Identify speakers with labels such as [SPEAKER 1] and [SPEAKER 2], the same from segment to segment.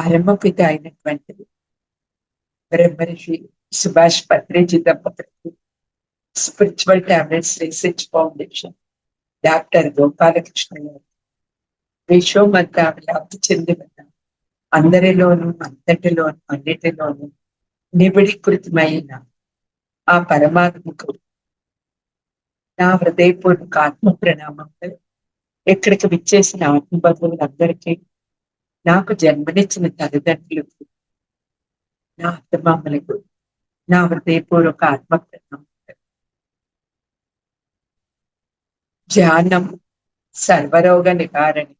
[SPEAKER 1] పరమపిత అయినటువంటి బ్రహ్మర్షి సుభాష్ పత్రేజీ దంపతులకు spiritual tablets research foundation doctor Gopalakrishna గారు విశ్వమంతా వ్యాప్తి చెంది ఉన్న అందరిలోనూ అంతటిలోనూ అన్నిటిలోనూ నిబిడీకృతమైన ఆ పరమాత్మకు నా హృదయపూర్వక ఆత్మ ప్రణామంలో ఇక్కడికి విచ్చేసిన ఆత్మబంధువులందరికీ, నాకు జన్మనిచ్చిన తల్లిదండ్రులకు, నా అత్తమామలకు నా హృదయపూర్వక ఆత్మ ప్రణామం. ధ్యానం సర్వరోగ నివారణి,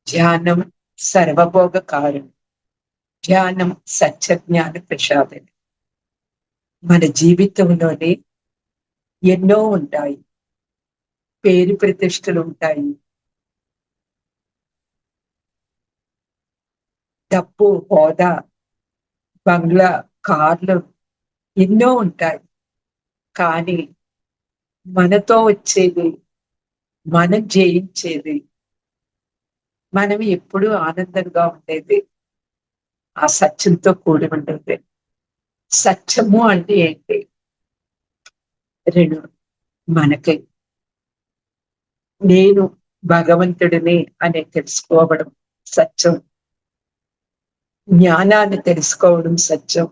[SPEAKER 1] ధ్యానం సర్వభోగ కారణం, ధ్యానం సత్యజ్ఞాన ప్రసాదని. మన జీవితంలోనే ఎన్నో ఉంటాయి, పేరు ప్రతిష్టలు ఉంటాయి, డబ్బు హోదా బంగ్లా కార్లు ఎన్నో ఉంటాయి. కానీ మనతో వచ్చేది, మనం జయించేది, మనం ఎప్పుడూ ఆనందంగా ఉండేది ఆ సత్యంతో కూడి ఉంటుంది. సత్యము అంటే ఏంటి? రెండు, మనకి నేను భగవంతుడిని అని తెలుసుకోవడం సత్యం, జ్ఞానాన్ని తెలుసుకోవడం సత్యం,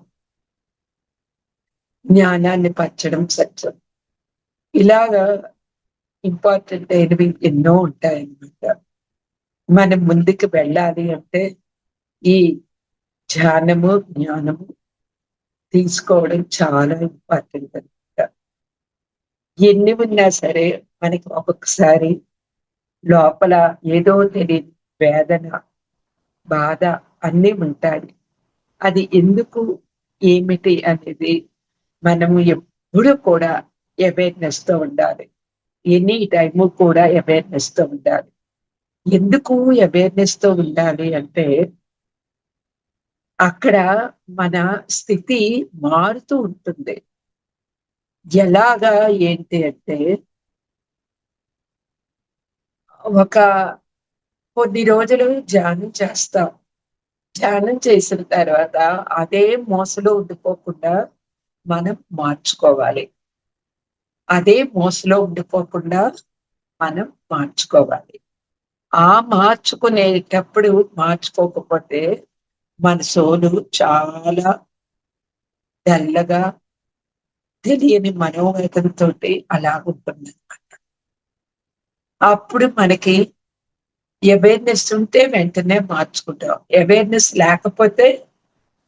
[SPEAKER 1] జ్ఞానాన్ని పంచడం సత్యం. ఇలాగా ఇంపార్టెంట్ అయినవి ఎన్నో ఉంటాయన్నమాట. మనం ముందుకు వెళ్ళాలి అంటే ఈ ధ్యానము జ్ఞానము తీసుకోవడం చాలా ఇంపార్టెంట్ అనమాట. ఎన్ని ఉన్నా సరే మనకి ఒక్కొక్కసారి లోపల ఏదో తెలియని వేదన, బాధ అన్నీ ఉంటాయి. అది ఎందుకు, ఏమిటి అనేది మనము ఎప్పుడు కూడా అవేర్నెస్ తో ఉండాలి. ఎనీ టైము కూడా అవేర్నెస్ తో ఉండాలి. ఎందుకు అవేర్నెస్ తో ఉండాలి అంటే, అక్కడ మన స్థితి మారుతూ ఉంటుంది. ఎలాగా ఏంటి అంటే, ఒక కొన్ని రోజులు ధ్యానం చేస్తాం. ధ్యానం చేసిన తర్వాత అదే మోసలో ఉండిపోకుండా మనం మార్చుకోవాలి. అదే మోసలో ఉండిపోకుండా మనం మార్చుకోవాలి. ఆ మార్చుకునేటప్పుడు మార్చుకోకపోతే మన సోలు చాలా తెల్లగా తెలియని మనోవేదనతో అలా ఉంటుంది అనమాట. అప్పుడు మనకి అవేర్నెస్ ఉంటే వెంటనే మార్చుకుంటాం, అవేర్నెస్ లేకపోతే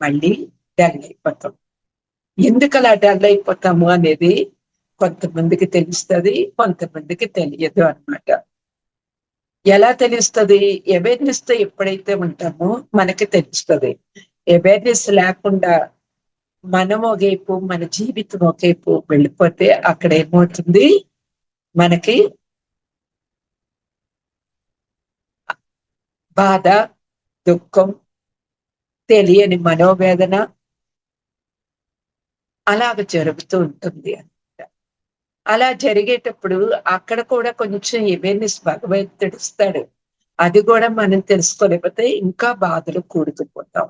[SPEAKER 1] మళ్ళీ డల్ అయిపోతాం. ఎందుకు అలా డల్ అయిపోతాము అనేది కొంతమందికి తెలుస్తుంది, కొంతమందికి తెలియదు అన్నమాట. ఎలా తెలుస్తుంది? అవేర్నెస్ తో ఎప్పుడైతే ఉంటామో మనకి తెలుస్తుంది. అవేర్నెస్ లేకుండా మనం ఒకవైపు, మన జీవితం ఒకవైపు వెళ్ళిపోతే అక్కడ ఏమవుతుంది? మనకి బాధ, దుఃఖం, తెలియని మనోవేదన అలాగ జరుగుతూ ఉంటుంది అన్నమాట. అలా జరిగేటప్పుడు అక్కడ కూడా కొంచెం అవేర్నెస్ భగవంతుడు ఇస్తాడు. అది కూడా మనం తెలుసుకోలేకపోతే ఇంకా బాధలో కూరుకుపోతాం.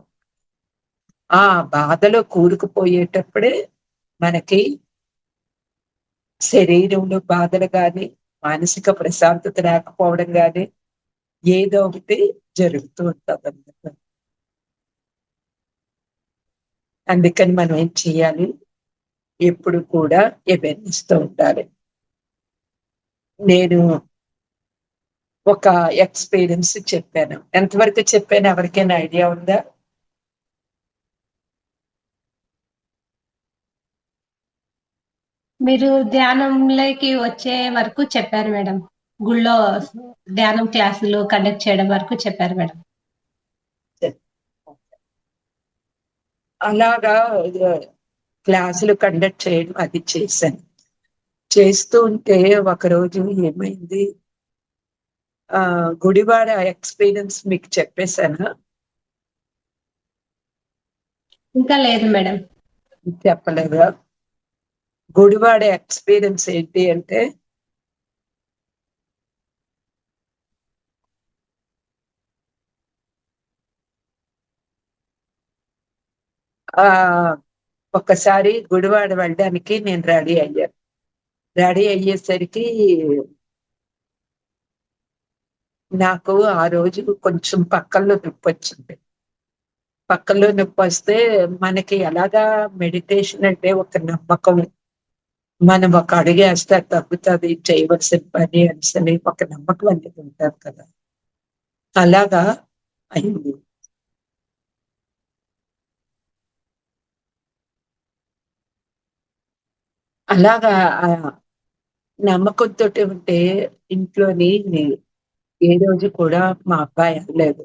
[SPEAKER 1] ఆ బాధలో కూరుకుపోయేటప్పుడే మనకి శరీరంలో బాధలు కానీ, మానసిక ప్రశాంతత లేకపోవడం కానీ ఏదో ఒకటి జరుగుతూ ఉంటుంది అన్నమాట. అందుకని మనం ఏం చేయాలి? ఎప్పుడు కూడా అవేర్నెస్ తో ఉండాలి. నేను ఒక ఎక్స్పీరియన్స్ చెప్పాను. ఎంతవరకు చెప్పాను ఎవరికైనా ఐడియా ఉందా?
[SPEAKER 2] మీరు ధ్యానంలోకి వచ్చే వరకు చెప్పారు మేడం. గుళ్ళో ధ్యానం క్లాసులు కండక్ట్ చేయడం వరకు చెప్పారు మేడం.
[SPEAKER 1] అలాగా క్లాసులు కండక్ట్ చేయడం అది చేశాను. చేస్తూ ఉంటే ఒకరోజు ఏమైంది, గుడివాడ ఎక్స్పీరియన్స్ మీకు చెప్పేశానా?
[SPEAKER 2] ఇంకా లేదు మేడం.
[SPEAKER 1] చెప్పలేదా? గుడివాడ ఎక్స్పీరియన్స్ ఏంటి అంటే, ఆ ఒక్కసారి గుడివాడ వెళ్ళడానికి నేను రెడీ అయ్యాను. రెడీ అయ్యేసరికి నాకు ఆ రోజు కొంచెం పక్కల్లో నొప్పి వచ్చింది. పక్కల్లో నొప్పి వస్తే మనకి ఎలాగా మెడిటేషన్ అంటే ఒక నమ్మకం. మనం ఒక అడుగేస్తే అది తగ్గుతుంది, చేయవలసిన పని అనేసి ఒక నమ్మకం అనేది ఉంటారు కదా. అలాగా అయింది. అలాగా ఆ నమ్మకంతో ఉంటే ఇంట్లోని ఏ రోజు కూడా మా అబ్బాయి అనలేదు.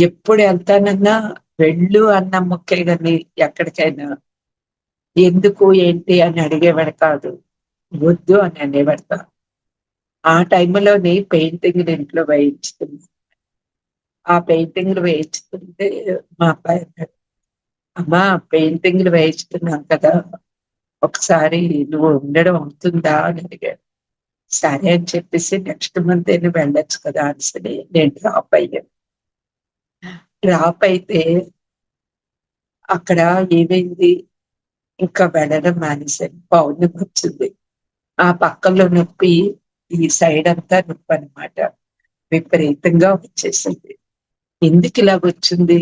[SPEAKER 1] ఎప్పుడు వెళ్తానన్నా వెళ్ళు అన్న మొక్కే గాని ఎక్కడికైనా ఎందుకు ఏంటి అని అడిగేవాడు కాదు. వద్దు అని అనేవాడు కాదు. ఆ టైంలోని పెయింటింగ్‌లు ఇంట్లో వేయించుతున్నా. ఆ పెయింటింగ్‌లు వేయించుతుంటే మా అబ్బాయి అన్నాడు, అమ్మా పెయింటింగ్‌లు వేయించుతున్నాను కదా! ఒకసారి నువ్వు ఉండడం అవుతుందా అని అడిగాడు. సరే అని చెప్పేసి నెక్స్ట్ మంత్ అయినా వెళ్ళొచ్చు కదా అనేసని నేను డ్రాప్ అయ్యాను. డ్రాప్ అయితే అక్కడ ఏమైంది, ఇంకా వెళ్ళడం మానేశాను. పౌర్ణమి వచ్చింది. ఆ పక్కలో నొప్పి ఈ సైడ్ అంతా నొప్పనమాట. విపరీతంగా వచ్చేసింది. ఎందుకు ఇలాగొచ్చింది?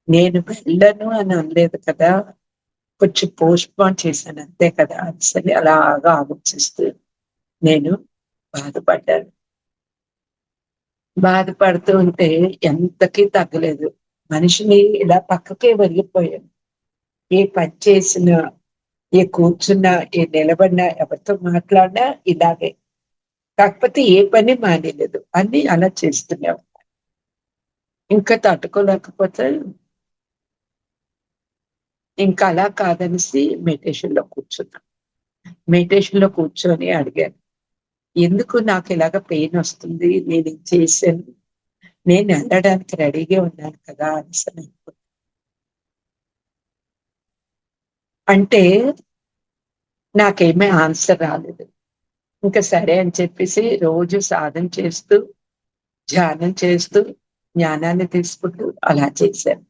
[SPEAKER 1] నేను వెళ్ళను అని అనలేదు కదా! కొంచెం పోస్ట్‌పోన్ చేశాను అంతే కదా! అనేసని అలాగా ఆలోచిస్తూ నేను బాధపడ్డాను. బాధపడుతూ ఉంటే ఎంతకీ తగ్గలేదు. మనిషిని ఇలా పక్కకే వెళ్ళిపోయాను. ఏ పని చేసినా, ఏ కూర్చున్నా, ఏ నిలబడినా, ఎవరితో మాట్లాడినా ఇలాగే. కాకపోతే ఏ పని మానేయలేదు. అన్నీ అలా చేస్తున్నాం. ఇంకా తట్టుకోలేకపోతే ఇంకా అలా కాదనేసి మెడిటేషన్‌లో కూర్చున్నా. మెడిటేషన్‌లో కూర్చొని అడిగాను. ఎందుకు నాకు ఇలాగ పెయిన్ వస్తుంది? నేనిది చేశాను. నేను ఎళ్ళడానికి రెడీగా ఉన్నాను కదా! అనేసని అనుకున్నా. అంటే నాకేమీ ఆన్సర్ రాలేదు. ఇంక సరే అని చెప్పేసి రోజు సాధన చేస్తూ, ధ్యానం చేస్తూ, జ్ఞానాన్ని తీసుకుంటూ అలా చేశాను.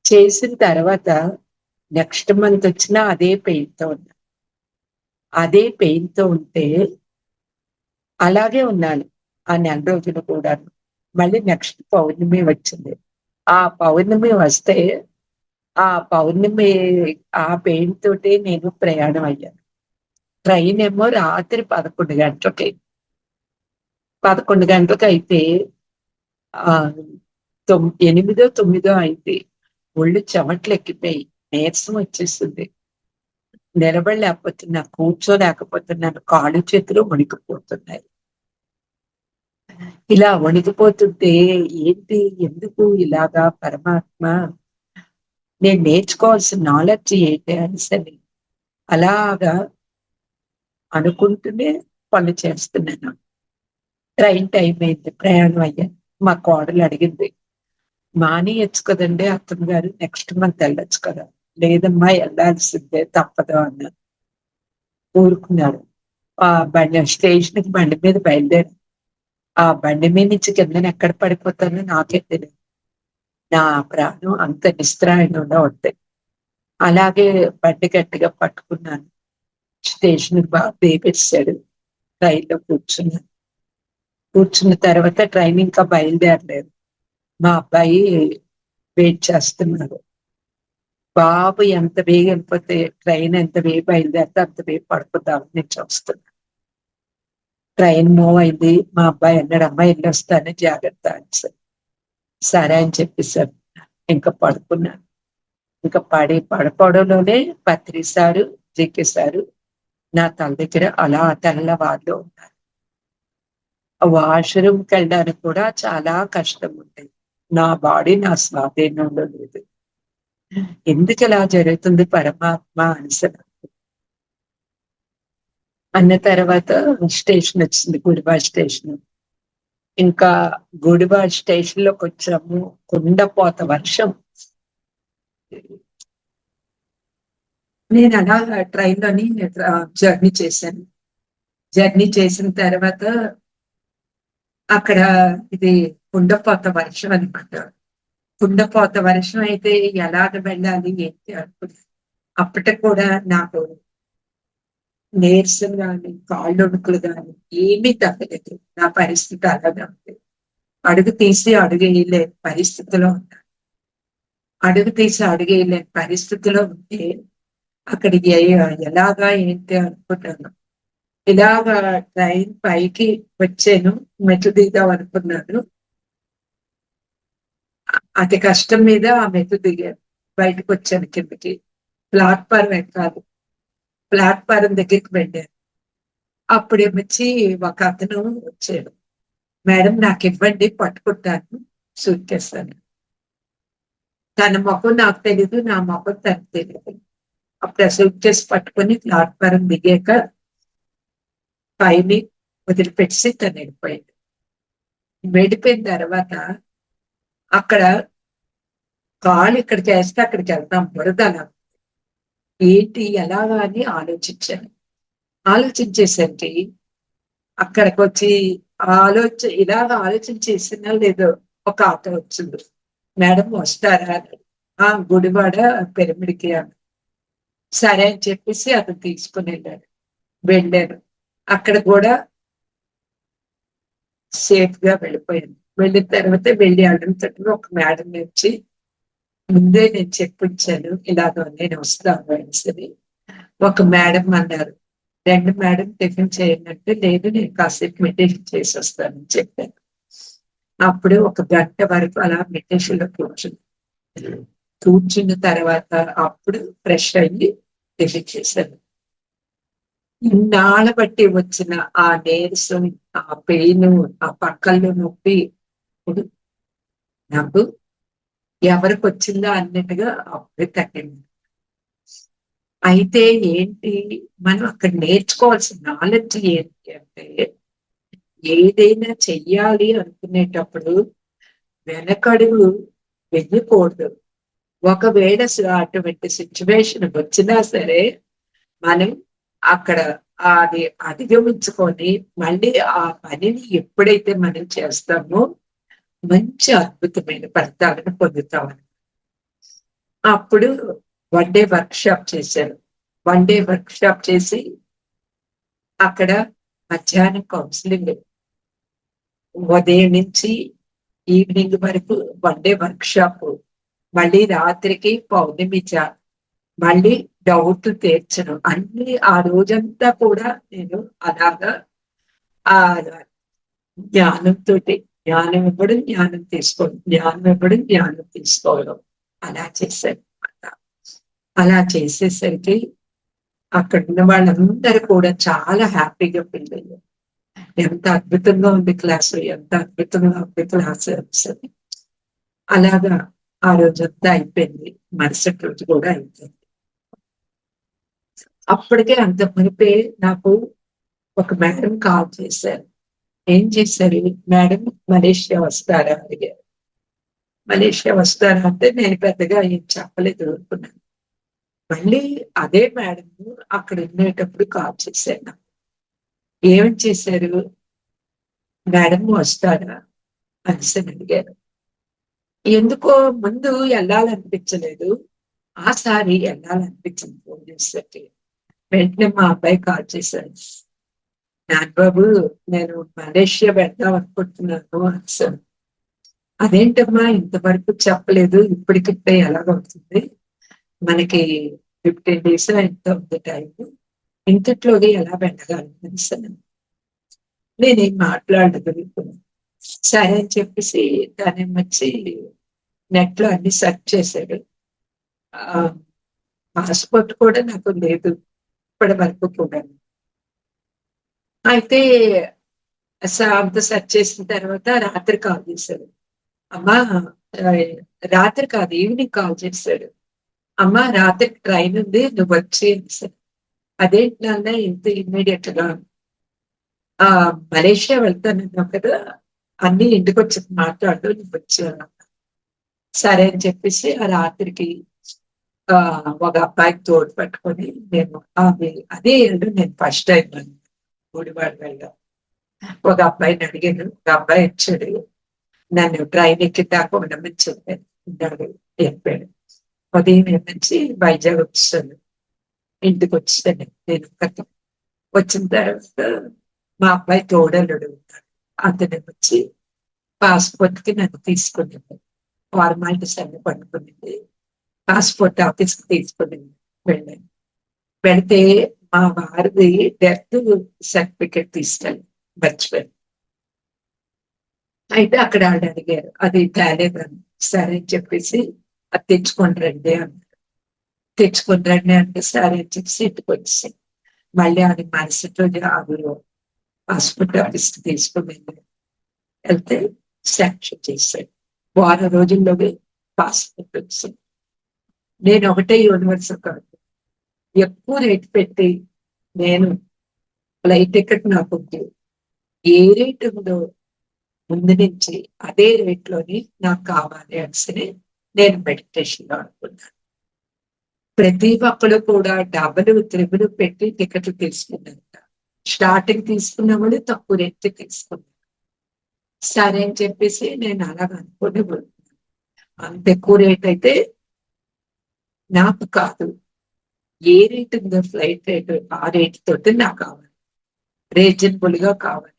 [SPEAKER 1] చేసిన తర్వాత నెక్స్ట్ మంత్ వచ్చినా అదే పెయిన్‌తో ఉన్నా. అదే పెయిన్‌తో ఉంటే అలాగే ఉన్నాను. ఆ నెల రోజులు కూడాను. మళ్ళీ నెక్స్ట్ పౌర్ణమి వచ్చింది. ఆ పౌర్ణమి వస్తే, ఆ పౌర్ణమి ఆ పెయిన్ తోటే నేను ప్రయాణం అయ్యాను. ట్రైనేమో రాత్రి 11 గంటలకి. 11 గంటలకయితే ఆహ్, 8, 9 అయింది. ఒళ్ళు చెమటలెక్కిపోయి, నీరసం వచ్చేసింది. నిలబడలేకపోతున్నా, కూర్చోలేకపోతున్నాను. కాళ్ళు, చేతులు వణికిపోతున్నాయి. ఇలా వణికిపోతుంటే ఏంటి? ఎందుకు ఇలాగా పరమాత్మ నేను నేర్చుకోవాల్సిన నాలెడ్జ్ ఏంటి అనేసని అలాగా అనుకుంటూనే పనులు చేస్తున్నాను. ట్రైన్ టైమ్ అయింది. ప్రయాణం అయ్యాను. మా కోడలు అడిగింది. మానేయొచ్చు కదండీ అత్తమ్మ గారు. నెక్స్ట్ మంత్ ఎళ్ళొచ్చు కదా! లేదమ్మా ఎళ్ళాల్సిందే తప్పదు అన్నాను. ఊరుకున్నారు. స్టేషన్‌కి బండి మీద బయలుదేరాను. ఆ బండి మీద నుంచి కిందన ఎక్కడ పడిపోతానో నాకే తెలీదు. నా ప్రాణం అంత నిస్త్రాణంలో ఉంది. అలాగే బండి గట్టిగా పట్టుకున్నాను. స్టేషన్‌కి దిగేసేసాడు. రైల్లో కూర్చున్నాను. కూర్చున్న తర్వాత ట్రైన్ ఇంకా బయలుదేరలేదు. మా అబ్బాయి వెయిట్ చేస్తున్నాడు. బాబు ఎంత బేగా ఎళ్ళిపోతే ట్రైన్ ఎంత బేగా బయలుదేరితే అంత బేగా పడుకుందామని నేను చూస్తున్నా. ట్రైన్ మూవ్ అయింది. మా అబ్బాయి అన్నాడు, "అమ్మా ఎళ్ళొస్తాను జాగ్రత్త" అనేసి. సరే అని చెప్పేసాను. ఇంక పడుకున్నాను. ఇంక పడిపోవడంలోనే పత్రి సారు, జెకే సారు నా తల దగ్గర అలా తెల్లవార్లు ఉన్నారు. వాష్‌రూమ్‌కెళ్ళడానికి కూడా చాలా కష్టముండేది. నా బాడీ నా స్వాధీనంలో లేదు. ఎందుకిలా జరుగుతుంది పరమాత్మ అనేసని. అన్న తర్వాత స్టేషనొచ్చింది. గుడివాడ స్టేషను. ఇంకా గుడివాడ స్టేషన్‌లోకొచ్చాము. కుండపోత వర్షం. నేనలా ట్రైన్‌లోని జర్నీ చేశాను. జర్నీ చేసిన తర్వాత అక్కడ ఇది కుండపోత వర్షం అనమాట. కుండపోత వర్షం అయితే ఎలాగ వెళ్ళాలి ఏంటి అనుకున్నాను. అప్పటికి కూడా నాకు నీరసం గాని కాళ్ళు వణుకులు గాని ఏమీ తగ్గలేదు. నా పరిస్థితి అలాగే ఉంది. అడుగు తీసి అడుగు వేయలేని పరిస్థితిలో ఉన్నా. అడుగు తీసి అడుగు వేయలేని పరిస్థితిలో ఉంటే అక్కడికి ఎలాగా ఏంటి అనుకున్నాను. ఇలాగా ట్రైన్ పైకి వచ్చాను, మెట్లు దిగుదాం అనుకున్నాను. అతి కష్టం మీద ఆ మెట్లు దిగాను, బయటకు వచ్చాను కిందకి. ప్లాట్ఫారం ఎక్కాలి, ప్లాట్ఫారం దగ్గరికి వెళ్ళాను. అప్పుడేమొచ్చి ఒక అతను వచ్చాడు. మేడం నాకు ఇవ్వండి, పట్టుకుంటాను సూట్ కేసాను. తన ముఖం నాకు తెలీదు, నా ముఖం తనకు తెలియదు. అప్పుడు ఆ సూట్ కేసు పట్టుకొని ప్లాట్ఫారం దిగాక పైన వదిలిపెట్టి తను వెళ్ళిపోయాడు. వెళ్ళిపోయిన తర్వాత అక్కడ కాలు ఇక్కడికి వేస్తే అక్కడికి వెళ్తాం, బురద అలా ఏంటి ఎలాగా అని ఆలోచించాను. ఆలోచించేసరికి అక్కడికి వచ్చి ఇలాగ ఆలోచించేసినా లేదో ఒక ఆటో వచ్చింది. మేడం వస్తారా? ఆ గుడివాడ పిరమిడ్కి అని. సరే అని చెప్పేసి అతను తీసుకుని వెళ్ళాను. అక్కడ కూడా సేఫ్ గా వెళ్ళిపోయాను. వెళ్ళిన తర్వాత వెళ్ళి అడుగుతుంటే ఒక మేడం వచ్చి, ముందే నేను చెప్పించాను ఇలాగ నేను వస్తాను అనేసి. ఒక మేడం అన్నారు, రెండు మేడం టిఫిన్ చేయనంటే లేదు నేను కాసేపు మెడిటేషన్ చేసి వస్తానని చెప్పాను. అప్పుడు ఒక గంట వరకు అలా మెడిటేషన్ లో కూర్చున్న తర్వాత అప్పుడు ఫ్రెష్ అయ్యి టిఫిన్ చేశాను. ఇన్నాళ్ళ బట్టి వచ్చిన ఆ నీరసం, ఆ పెయిన్, ఆ పక్కల్లో నొప్పి ఇప్పుడు నాకు ఎవరికి వచ్చిందా అన్నట్టుగా అప్పుడే తగ్గింది. అయితే ఏంటి, మనం అక్కడ నేర్చుకోవాల్సిన నాలెడ్జ్ ఏంటి అంటే, ఏదైనా చెయ్యాలి అనుకునేటప్పుడు వెనకడుగు వెళ్ళకూడదు. ఒకవేళ అటువంటి సిచ్యువేషన్ వచ్చినా సరే మనం అక్కడ అది అధిగమించుకొని మళ్ళీ ఆ పనిని ఎప్పుడైతే మనం చేస్తామో మంచి అద్భుతమైన ఫలితాలను పొందుతామని. అప్పుడు వన్ డే వర్క్ షాప్ చేశాను. వన్ డే వర్క్ షాప్ చేసి అక్కడ మధ్యాహ్నం కౌన్సిలింగ్, ఉదయం నుంచి ఈవినింగ్ వరకు వన్ డే వర్క్ షాప్, మళ్ళీ రాత్రికి పౌర్ణమి మళ్ళీ డౌట్లు తీర్చను అన్ని. ఆ రోజంతా కూడా నేను అలాగా ఆ జ్ఞానంతో, జ్ఞానం ఇవ్వడం జ్ఞానం తీసుకోవడం, జ్ఞానం ఇవ్వడం జ్ఞానం తీసుకోవడం అలా చేశాను అనమాట. అలా చేసేసరికి అక్కడ ఉన్న వాళ్ళందరూ కూడా చాలా హ్యాపీగా ఫీల్ అయ్యారు. ఎంత అద్భుతంగా ఉంది క్లాసు, ఎంత అద్భుతంగా ఉంది క్లాసు అని. అలాగా ఆ రోజంతా అయిపోయింది. మరుసటి రోజు కూడా అయిపోయింది. అప్పటికే అంత మునిపే నాకు ఒక మేడం కాల్ చేశారు. ఏం చేశారు, మేడం మలేషియా వస్తారా అడిగారు. మలేషియా వస్తారా అంటే నేను పెద్దగా ఏం చెప్పలేదు అనుకున్నాను. మళ్ళీ అదే మేడం అక్కడ ఉండేటప్పుడు కాల్ చేశాను. ఏం చేశారు, మేడం వస్తారా అనేసి అడిగారు. ఎందుకో ముందు వెళ్ళాలనిపించలేదు, ఆసారి వెళ్ళాలనిపించింది. ఫోన్ చేసేకి వెంటనే మా అబ్బాయి కాల్ చేశాడు. నాన్నబాబు నేను మలేషియా వెళ్దాం అనుకుంటున్నాను అనేసాను. అదేంటమ్మా ఇంతవరకు చెప్పలేదు, ఇప్పటికిప్పుడే ఎలాగవుతుంది, మనకి 15 days ఎంత ఉంది టైం, ఇంతట్లోనే ఎలా వెళ్ళగలను అనేసాను. నేనేం మాట్లాడగలుగుతున్నాను. సరే అని చెప్పేసి తనేమొచ్చి నెట్ లో అన్ని సెర్చ్ చేశాడు. పాస్పోర్ట్ కూడా నాకు లేదు ఇప్పటి వరకు కూడా. అయితే అంత సెర్చ్ చేసిన తర్వాత రాత్రి కాల్ చేశాడు. అమ్మా రాత్రి కాదు ఈవినింగ్ కాల్ చేశాడు. అమ్మా రాత్రి ట్రైన్ ఉంది నువ్వు వచ్చి అనేసాడు. అదేంటి నాన్న ఇంత ఇమ్మీడియట్ గా, మలేషియా వెళ్తానన్నావు కదా, అన్ని ఇంటికి వచ్చి మాట్లాడు, నువ్వు వచ్చాను. సరే అని చెప్పేసి ఆ రాత్రికి ఒక అబ్బాయికి తోడు పట్టుకొని నేను అదే నేను ఫస్ట్ టైం గుడివాడ వెళ్ళాను. ఒక అబ్బాయిని అడిగాను, ఒక అబ్బాయి వచ్చాడు, నన్ను ట్రైన్ ఎక్కిద్దాకా ఉండమని చెప్పాను. ఉన్నాడు చెప్పాడు. ఉదయం నుంచి వైజాగ్ వచ్చాను, ఇంటికి వచ్చాను నేను కథ. వచ్చిన తర్వాత మా అబ్బాయి తోడలుడు ఉన్నాడు, అతను వచ్చి పాస్పోర్ట్ కి నన్ను తీసుకున్నాడు. ఫార్మాలిటీస్ అన్ని పట్టుకునింది, పాస్పోర్ట్ ఆఫీస్ కి తీసుకునింది. వెళ్ళాను. వెళితే మా వారిది డెత్ సర్టిఫికెట్ తీసుకెళ్ళి మర్చిపోయాను. అయితే అక్కడ ఆవిడ అడిగారు, అది తేలేదని. సరే అని చెప్పేసి అది తెచ్చుకొని రండి అన్నారు. తెచ్చుకొని రండి అంటే సరే అని చెప్పేసి ఇంటికి వచ్చేసి మళ్ళీ ఆవిడ మరుసటి రోజు ఆవిడ పాస్పోర్ట్ ఆఫీస్ కి తీసుకుని వెళ్తే శాంక్షన్ చేశాడు. వారం రోజుల్లోనే పాస్పోర్ట్ వచ్చింది. నేను ఒకటే యూనివర్సల్ కాదు, ఎక్కువ రేట్ పెట్టి నేను ఫ్లైట్ టికెట్ నాకు ఏ రేట్ ఉందో ముందు నుంచి అదే రేట్ లోని నాకు కావాలి అని నేను మెడిటేషన్ లో అనుకున్నాను. ప్రతి ఒక్కరు కూడా డబ్బులు త్రిబులు పెట్టి టికెట్లు తీసుకున్నారు. స్టార్టింగ్ తీసుకున్న వాళ్ళు తక్కువ రేట్ తీసుకున్నారు. సరే అని చెప్పేసి నేను అలాగ అనుకుని అంత ఎక్కువ రేట్ అయితే నాకు కాదు, ఏ రేట్ ఉందో ఫ్లైట్ రేట్ ఆ రేట్ తోటి నాకు కావాలి, రీజనబుల్ గా కావాలి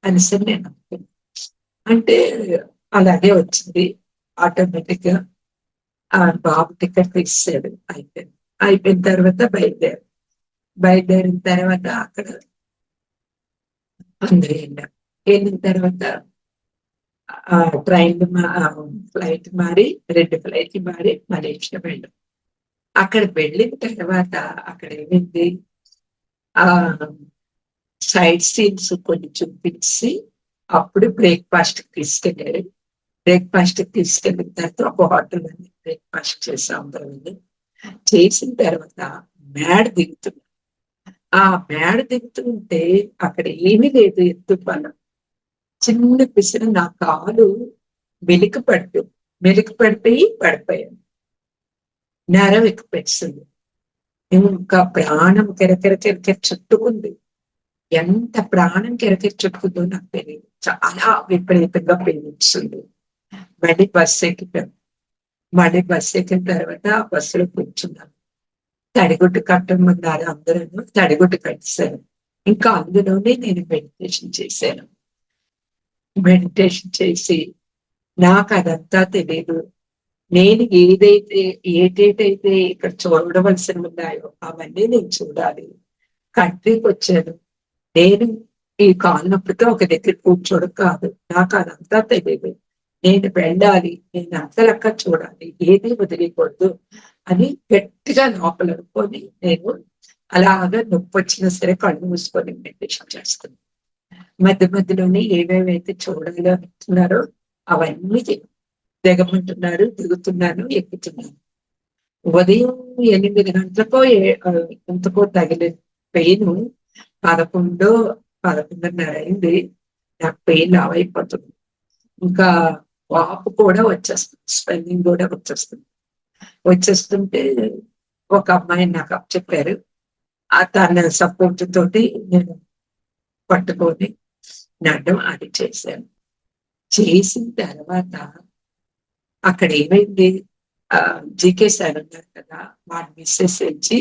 [SPEAKER 1] అనేసి నేను అనుకున్నాను. అంటే అలాగే వచ్చింది. ఆటోమేటిక్ గా ఆ బాబు టికెట్ తీసాడు. అయిపోయిన తర్వాత బయలుదేరిన తర్వాత అక్కడ అందరూ వెళ్ళిన తర్వాత ట్రైన్ ఫ్లైట్ మారి 2 ఫ్లైట్లు మారి మలేషియా వెళ్ళాం. అక్కడ వెళ్ళిన తర్వాత అక్కడ ఏమైంది, ఆ సైడ్ సీన్స్ కొన్ని చూపించి అప్పుడు బ్రేక్ఫాస్ట్ తీసుకెళ్ళారు. బ్రేక్ఫాస్ట్ తీసుకెళ్ళిన తర్వాత ఒక హోటల్ అని బ్రేక్ఫాస్ట్ చేసాం. చేసిన తర్వాత మేడ దిగుతున్నాం. ఆ మేడ దిగుతుంటే అక్కడ ఏమీ లేదు, ఎత్తు బలం. చిన్న పిసిన నా కాలు మెలికి పడిపోయి పడిపోయాను. నరం ఎక్కిపెట్టింది. ఇంకా ప్రాణం కెరకెర చుట్టుకుంది. ఎంత ప్రాణం కెరకెర చుట్టుకుందో నాకు తెలియదు. చాలా విపరీతంగా పెయిస్తుంది. మళ్ళీ బస్సు ఎక్కిపోయాను. మళ్ళీ బస్సు ఎక్కిన తర్వాత ఆ బస్సులో కూర్చున్నాను. తడిగుడ్డు కట్టమన్నారు అందరూ, తడిగుడ్డు కట్టేశాను. ఇంకా అందులోనే నేను మెడిటేషన్ చేశాను. మెడిటేషన్ చేసి నాకు అదంతా తెలియదు. నేను ఏటేటైతే ఇక్కడ చూడవలసి ఉన్నాయో అవన్నీ నేను చూడాలి. కంట్రీకి వచ్చాను. నేను ఈ కాలు నొప్పితో ఒక దగ్గర కూర్చోడం కాదు, నాకు అదంతా తెలియదు. నేను వెళ్ళాలి, నేను అంతలక్క చూడాలి, ఏది వదిలేకూడదు అని గట్టిగా లోపల అనుకొని నేను అలాగా నొప్పి వచ్చినా సరే కళ్ళు మూసుకొని మెడిటేషన్ చేస్తున్నాను. మధ్య మధ్యలోనే ఏవేవైతే చూడాలో అంటున్నారో అవన్నీ దిగమంటున్నారు, దిగుతున్నాను, ఎక్కుతున్నాను. ఉదయం 8 గంటలకో ఎంతకో తగిలిన పెయిన్ 11:30 అయింది. నాకు పెయిన్ లావైపోతుంది. ఇంకా వాపు కూడా వచ్చేస్తుంది, స్వెల్లింగ్ కూడా వచ్చేస్తుంటే ఒక అమ్మాయి నాకు చెప్పారు. తన సపోర్ట్ తోటి నేను పట్టుకొని నడ్డం అది చేశాను. చేసిన తర్వాత అక్కడ ఏమైంది, జీకే సార్ ఉన్నారు కదా, వాళ్ళ మిస్సెస్ వచ్చి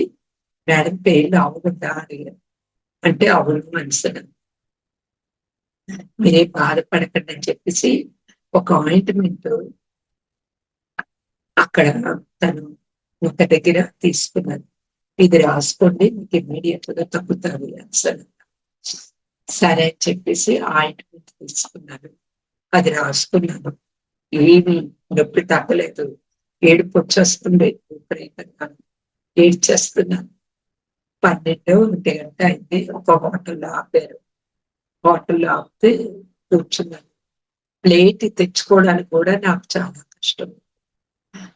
[SPEAKER 1] మేడం పెయిన్ అవ్వకుండా అడిగారు. అంటే అవును మనసును, మీరే బాధపడకండి అని చెప్పేసి ఒక ఆయింట్మెంట్ అక్కడ తను ఒక దగ్గర తీసుకున్నాను. ఇది రాసుకోండి, మీకు ఇమ్మీడియట్ గా తగ్గుతుంది అసలు. సరే అని చెప్పేసి ఆయింట్మెంట్ తీసుకున్నాను, అది రాసుకున్నాను. ఏమి నొప్పి తగ్గలేదు, ఏడుపు వచ్చేస్తుంది, విపరీతంగా ఏడ్చేస్తున్నాను. 12-1 గంట అయింది. ఒక హోటల్లో ఆపారు. హోటల్లో ఆపితే కూర్చున్నాను. ప్లేట్ తెచ్చుకోవడానికి కూడా నాకు చాలా కష్టం.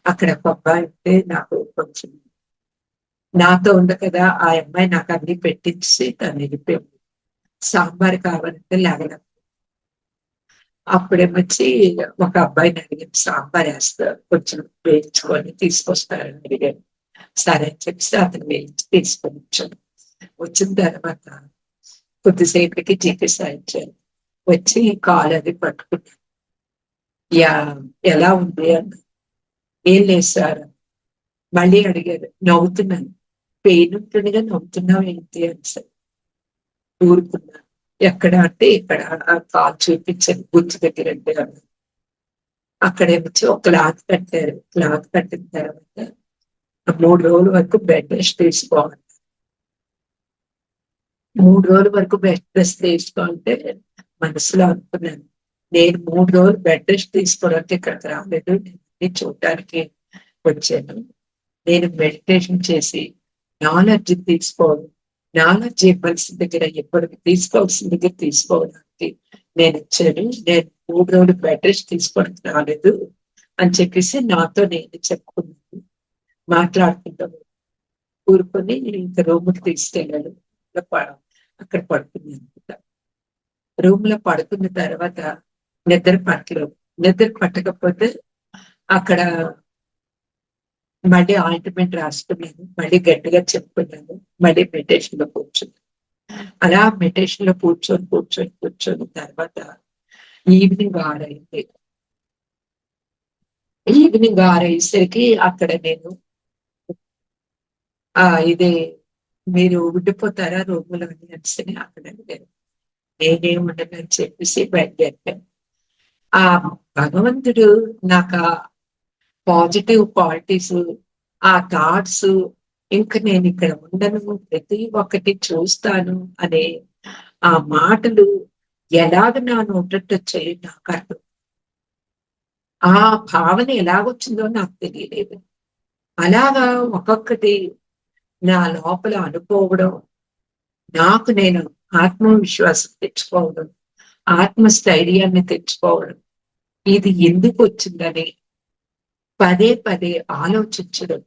[SPEAKER 1] అక్కడ ఒక అబ్బాయి ఉంటే నాకు కొంచెం నాతో ఉంది కదా, ఆ అమ్మాయి నాకు అన్ని పెట్టించి తను వెళ్ళిపోయింది. సాంబార్ కావాలంటే లేగలేదు. అప్పుడేమొచ్చి ఒక అబ్బాయిని అడిగాను, సాంబార్ వేస్తా కొంచెం వేయించుకొని తీసుకొస్తారని అడిగాను. సరే అని చెప్పి అతను వేయించి తీసుకొని వచ్చాను. వచ్చిన తర్వాత కొద్దిసేపటికి జీపీఎస్ ఇచ్చాను. వచ్చి కాలు అది పట్టుకున్నాను. ఎలా ఉంది అన్న, ఏం లేదు సార్. మళ్ళీ అడిగారు, నవ్వుతున్నాను. పెయిన్ ఉంటుండగా నవ్వుతున్నావు ఏంటి అని సార్. ఊరుకున్నాను. ఎక్కడ అంటే ఇక్కడ ఆ కాలు చూపించాను గుర్తు దగ్గర అంటే అన్నారు. అక్కడేమొచ్చి ఒక క్లాత్ కట్టారు. క్లాత్ కట్టిన తర్వాత 3 రోజుల వరకు బెడ్ రెస్ట్ తీసుకోవాలి. 3 రోజుల వరకు బెడ్ రెస్ట్ తీసుకోవాలంటే మనసులో అనుకున్నాను, నేను 3 రోజులు బెడ్ రెస్ట్ తీసుకోవడానికి ఇక్కడికి రాలేదు, నేను చూడటానికి వచ్చాను. నేను మెడిటేషన్ చేసి నాలెడ్జ్ తీసుకోవడం, నాలెడ్జ్ ఇవ్వాల్సిన దగ్గర ఎప్పటికి తీసుకోవాల్సిన దగ్గర తీసుకోవడానికి నేను వచ్చాను. నేను 3 రోజులు బెడ్ రెస్ట్ తీసుకోవడానికి రాలేదు అని చెప్పేసి నాతో నేను చెప్పుకున్నాను. మాట్లాడుకుంటాము. ఊరుకొని ఇంకా రూమ్కి తీసుకెళ్ళాను. అక్కడ పడుకున్నాను. రూమ్ లో పడుకున్న తర్వాత నిద్ర పట్టలేదు. నిద్ర పట్టకపోతే అక్కడ మళ్ళీ ఆయింట్మెంట్ రాసుకున్నాను. మళ్ళీ గట్టిగా చెప్పుకున్నాను. మళ్ళీ మెడిటేషన్ లో కూర్చున్నాను. అలా మెడిటేషన్ లో కూర్చొని తర్వాత ఈవినింగ్ 6 అయింది. ఈవినింగ్ 6 అయ్యేసరికి అక్కడ నేను ఇది మీరు ఉండిపోతారా రూమ్ లో అని అక్కడ అడిగారు. నేనేముండనని చెప్పేసి బయలుదేరాను. ఆ భగవంతుడు నాకు పాజిటివ్ క్వాలిటీస్, ఆ థాట్స్, ఇంకా నేను ఇక్కడ ఉండను, ప్రతి ఒక్కటి చూస్తాను అనే ఆ మాటలు ఎలాగ నా నోటట్టు వచ్చాయో నాకు అర్థం. ఆ భావన ఎలాగొచ్చిందో నాకు తెలియలేదు. అలాగా ఒక్కొక్కటి నా లోపల అనుకోవడం, నాకు నేను ఆత్మవిశ్వాసం తెచ్చుకోవడం, ఆత్మస్థైర్యాన్ని తెచ్చుకోవడం, ఇది ఎందుకు వచ్చిందని పదే పదే ఆలోచించడం,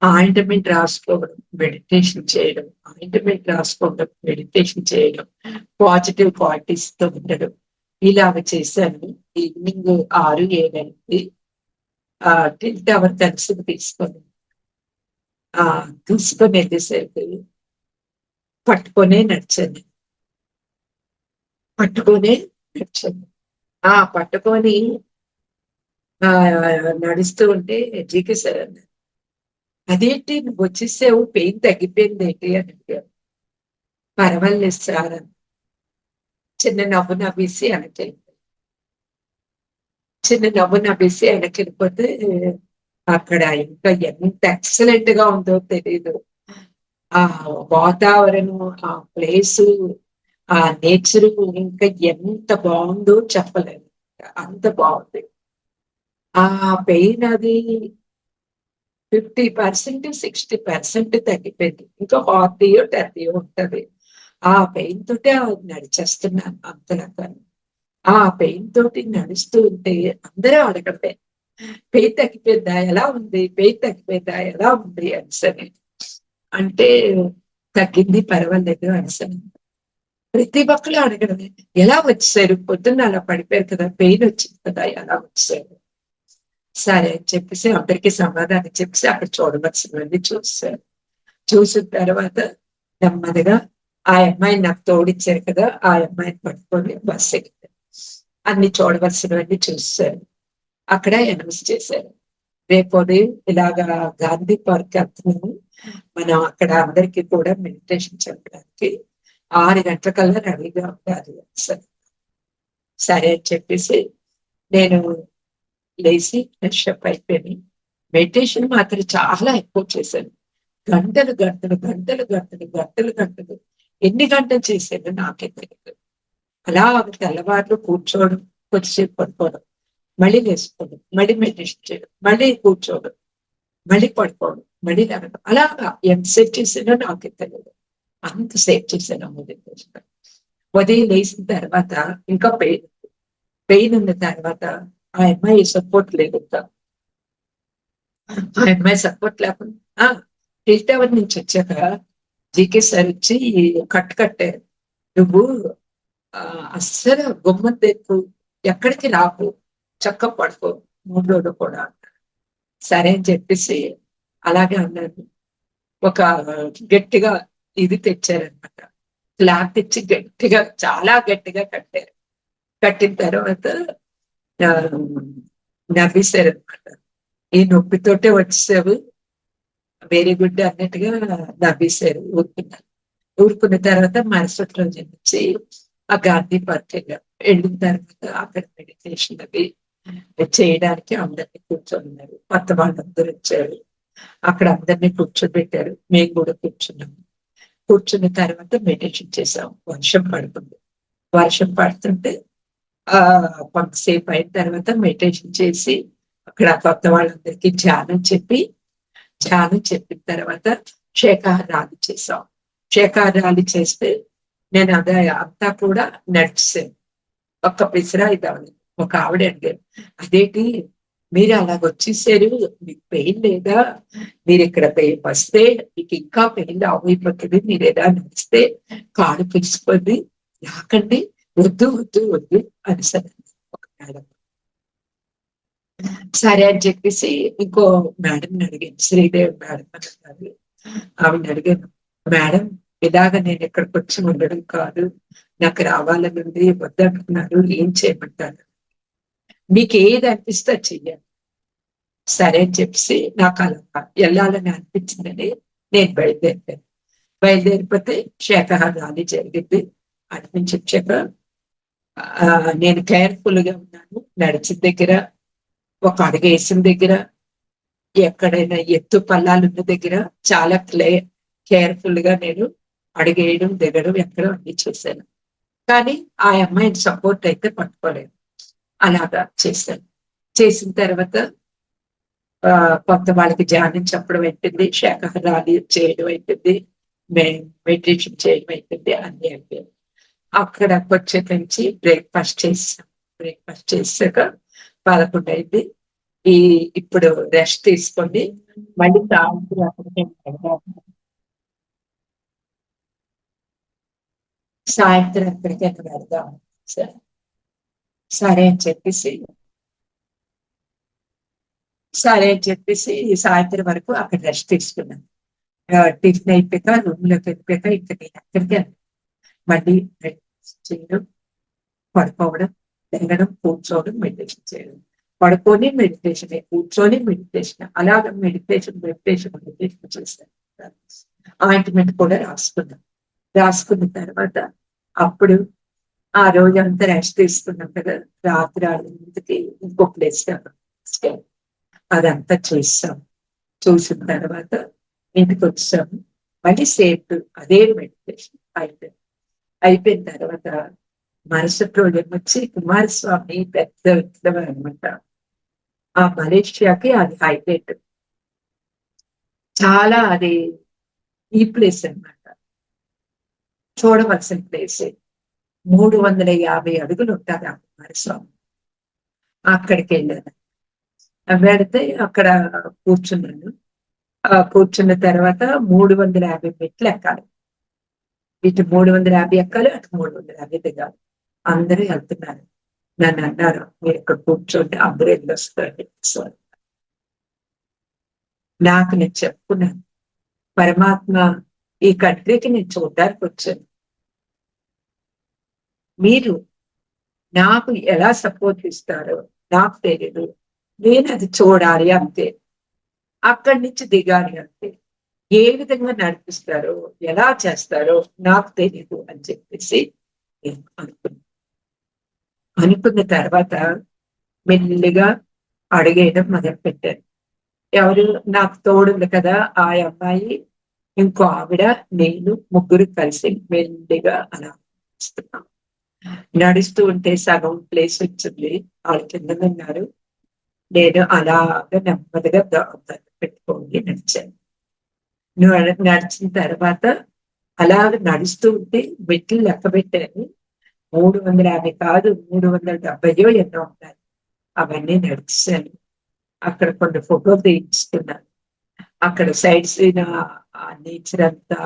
[SPEAKER 1] ఆయింట్మెంట్ రాసుకోవడం, మెడిటేషన్ చేయడం, ఆయింట్మెంట్ రాసుకోవడం, మెడిటేషన్ చేయడం, పాజిటివ్ క్వాలిటీస్ తో ఉండడం, ఇలాగ చేశాను. ఈవినింగ్ 6-7 అయింది. టిల్ టవర్ కలిసి తీసుకొని వెళ్ళేసరికి పట్టుకొనే నడిచాను. పట్టుకొని నడుస్తూ ఉంటే జీకే సార్ అన్నారు, అదేంటి నువ్వు వచ్చేసావు, పెయిన్ తగ్గిపోయింది ఏంటి అని అడిగారు. పర్వాలేదు సార్ అని చిన్న నవ్వు నవ్వేసి వెనక్కి వెళ్ళిపోతే అక్కడ ఇంకా ఎంత ఎక్సలెంట్ గా ఉందో తెలీదు. ఆ వాతావరణం, ఆ ప్లేసు, ఆ నేచర్ ఇంకా ఎంత బాగుందో చెప్పలేదు. అంత బాగుంది. ఆ పెయిన్ అది 50%, 60% తగ్గిపోయింది. ఇంకా 40-10 ఉంటది. ఆ పెయిన్ తోటి నడిచేస్తున్నాను అంతలాగా. ఆ పెయిన్ తోటి నడుస్తూ ఉంటే అందరూ అడగండి, పెయిన్ తగ్గిపోయిందా ఎలా ఉంది, పెయిన్ తగ్గిపోయిందా ఎలా ఉంది అనిసని అంటే తగ్గింది పర్వాలేదు అనిసని. ప్రతి ఒక్కరు అడగడమే, ఎలా వచ్చారు, పొద్దున్న అలా పడిపోయారు కదా, పెయిన్ వచ్చింది కదా, ఎలా వచ్చారు. సరే అని చెప్పేసి అందరికీ సమాధానం చెప్పేసి అక్కడ చూడవలసినవన్నీ చూశారు. చూసిన తర్వాత నెమ్మదిగా ఆ అమ్మాయిని నాకు తోడిచ్చారు కదా, ఆ అమ్మాయిని పట్టుకొని బస్సు ఎక్కారు. అన్ని చూడవలసినవన్నీ చూశారు. అక్కడ అనౌన్స్ చేశారు, రేపు ఉదయం ఇలాగా గాంధీ పార్క్ వెళ్తున్నాము, మనం అక్కడ అందరికీ కూడా మెడిటేషన్ చెప్పడానికి 6 గంటలకల్లా రెడీగా ఉండాలి. సరే అని చెప్పేసి నేను లేచి ఫ్రెష్ అప్ అయిపోయి మెడిటేషన్ మాత్రం చాలా ఎక్కువ చేశాను. గంటలు ఎన్ని గంటలు చేశాను నాకే తెలియదు. అలా తెల్లవారులు కూర్చోవడం, కొద్దిసేపు పడుకోవడం, మళ్ళీ లేచిపోవడం, మళ్ళీ మెడిటేషన్ చేయడం, మళ్ళీ కూర్చోవడం, మళ్ళీ పడుకోవడం, మళ్ళీ లేవడం, అలాగా ఎంతసేపు చేసానో నాకే తెలియదు. అంతసేపు చేశాను మెడిటేషన్. ఉదయం లేచిన తర్వాత ఇంకా పెయిన్ ఉన్న తర్వాత ఆ అమ్మాయి సపోర్ట్ లేదు. ఆ అమ్మాయి సపోర్ట్ లేకుండా టిల్ టవర్ నుంచి వచ్చాక జీకే సార్ వచ్చి కట్టారు, నువ్వు అస్సలు గుమ్మం తెక్కు, ఎక్కడికి రాకు, చక్క పడుకో 3 రోజులు కూడా. సరే అని చెప్పేసి అలాగే అన్నాను. ఒక గట్టిగా ఇది తెచ్చారనమాట, క్లాత్ తెచ్చి గట్టిగా, చాలా గట్టిగా కట్టారు. కట్టిన తర్వాత నవ్వేశారు అనమాట. ఈ నొప్పితోటే వచ్చేసావు, వెరీ గుడ్ అన్నట్టుగా నవ్వేశారు, ఊరుకున్నారు. ఊరుకున్న తర్వాత మరుసటి రోజు నుంచి ఆ గాంధీ పార్క్ వెళ్ళాం. వెళ్ళిన తర్వాత అక్కడ మెడిటేషన్ అవి చేయడానికి అందరినీ కూర్చోన్నారు. కొత్త వాళ్ళందరూ వచ్చారు. అక్కడ అందరినీ కూర్చోబెట్టారు. మేము కూడా కూర్చున్నాము. కూర్చున్న తర్వాత మెడిటేషన్ చేసాం. వర్షం పడుతుంది. వర్షం పడుతుంటే ఆ కొంతసేపు అయిన తర్వాత మెడిటేషన్ చేసి అక్కడ కొత్త వాళ్ళందరికీ ధ్యానం చెప్పిన తర్వాత శాకాహారాలు చేసాం. శాకాహారాలు చేస్తే నేను అదే అంతా కూడా నడిచాను. ఒక్క పిసరా ఇది అవ్వలేదు. ఒక ఆవిడ అడిగారు, అదేంటి మీరు అలాగొచ్చేసారు, మీకు పెయిన్ లేదా? మీరు ఇక్కడ వస్తే మీకు ఇంకా పెయిన్ అయిపోతుంది, మీరు ఎలా నడిస్తే కాలు పిలిచిపోద్ది, రాకండి, వద్దు వద్దు వద్దు అని సరే ఒక మేడం. సరే అని చెప్పేసి ఇంకో మేడం అడిగాను, శ్రీదేవి మేడం అన్నారు. ఆవిడ అడిగాను, మేడం ఇలాగ నేను ఇక్కడికి వచ్చి ఉండడం కాదు, నాకు రావాలని ఉంది, వద్దంటున్నారు, ఏం చేయమంటారు? మీకు ఏది అనిపిస్తే చెయ్యాలి. సరే అని చెప్పేసి నాకు అలా వెళ్ళాలని అనిపించిందని నేను బయలుదేరిపోతే శాకాహారాలు జరిగింది. అటు నుంచి వచ్చాక నేను కేర్ఫుల్ గా ఉన్నాను. నడిచిన దగ్గర, ఒక అడుగు వేసిన దగ్గర, ఎక్కడైనా ఎత్తు పల్లాలు ఉన్న దగ్గర చాలా కేర్ఫుల్ గా నేను అడిగేయడం దిగడం ఎక్కడ అన్ని చేశాను. కానీ ఆ అమ్మాయిని సపోర్ట్ అయితే పట్టుకోలేదు. అలాగా చేశాను. చేసిన తర్వాత కొత్త వాళ్ళకి ధ్యానం చెప్పడం అయిపోయింది, శాకాహారాలు చేయడం అయిపోయింది, మెడిటేషన్ చేయడం అయిపోయింది, అన్ని అయిపోయింది. అక్కడ వచ్చే నుంచి బ్రేక్ఫాస్ట్ చేసాం. బ్రేక్ఫాస్ట్ చేసాక 11 అయింది. ఇప్పుడు రెస్ట్ తీసుకోండి, మళ్ళీ సాయంత్రం ఎక్కడికైనా వెళ్దాం సార్. సరే అని చెప్పేసి సాయంత్రం వరకు అక్కడ రెస్ట్ తీసుకున్నాను. టిఫిన్ అయిపోయాక రూమ్ లోకి వెళ్ళిపోయాక ఇంకా నేను అక్కడికి మళ్ళీ చేయడం, పడుకోవడం, తిరగడం, కూర్చోవడం, మెడిటేషన్ చేయడం, పడుకొని మెడిటేషన్, కూర్చొని మెడిటేషన్, అలాగ మెడిటేషన్ చేస్తాను. ఆయింట్మెంట్ కూడా రాసుకున్న తర్వాత అప్పుడు ఆ రోజు అంతా రెస్ట్ తీసుకున్నాం కదా, రాత్రి 6 ఇంకో ప్లేస్ అదంతా చూసిన తర్వాత ఇంటికి వచ్చాము. మళ్ళీ సేఫ్ అదే మెడిటేషన్ అయిపోయిన తర్వాత మరుసటి రోజు వచ్చి కుమారస్వామి పెద్ద విప్లవం అనమాట. ఆ మలేషియాకి అది హైలైట్, చాలా అది ఈ ప్లేస్ అనమాట, చూడవలసిన ప్లేస్. 350 అడుగులు ఉంటారు ఆ కుమారస్వామి. అక్కడికి వెళ్ళాను. వెళితే అక్కడ కూర్చున్నాను. కూర్చున్న తర్వాత 350 మెట్లు ఎక్కాలి. ఇటు 350 ఎక్కాలి, అటు 350 దిగాలి. అందరూ వెళ్తున్నారు. నన్ను అన్నారు, మీరు ఇక్కడ కూర్చోండి, అందరూ వెళ్ళొస్తారు. నాకు నేను చెప్పుకున్నాను, పరమాత్మ ఈ కంట్రీకి నేను చూడడానికి వచ్చాను, మీరు నాకు ఎలా సపోర్ట్ ఇస్తారో నాకు తెలియదు, నేను అది చూడాలి అంతే, అక్కడి నుంచి దిగాలి అంతే, ఏ విధంగా నడిపిస్తారో ఎలా చేస్తారో నాకు తెలియదు అని చెప్పేసి నేను అనుకున్న తర్వాత మెల్లిగా అడిగేయడం మొదలు పెట్టాను. ఎవరు నాకు తోడుంది కదా ఆ అమ్మాయి, ఇంకో ఆవిడ, నేను, ముగ్గురు కలిసి మెల్లిగా అలా నడుస్తూ ఉంటే సగం ప్లేస్ వచ్చింది. వాళ్ళు కింద ఉన్నారు, నేను అలాగా నెమ్మదిగా పెట్టుకోండి నడిచాను. నడిచిన తర్వాత అలాగ నడుస్తూ ఉంటే మెట్లు లెక్క పెట్టాను. 350 కాదు, 370 ఎన్నో ఉన్నాయి. అవన్నీ నడిచాను. అక్కడ కొన్ని ఫోటోలు తీయించుకున్నాను. అక్కడ సైడ్ సీన్ ఆ నేచర్ అంతా,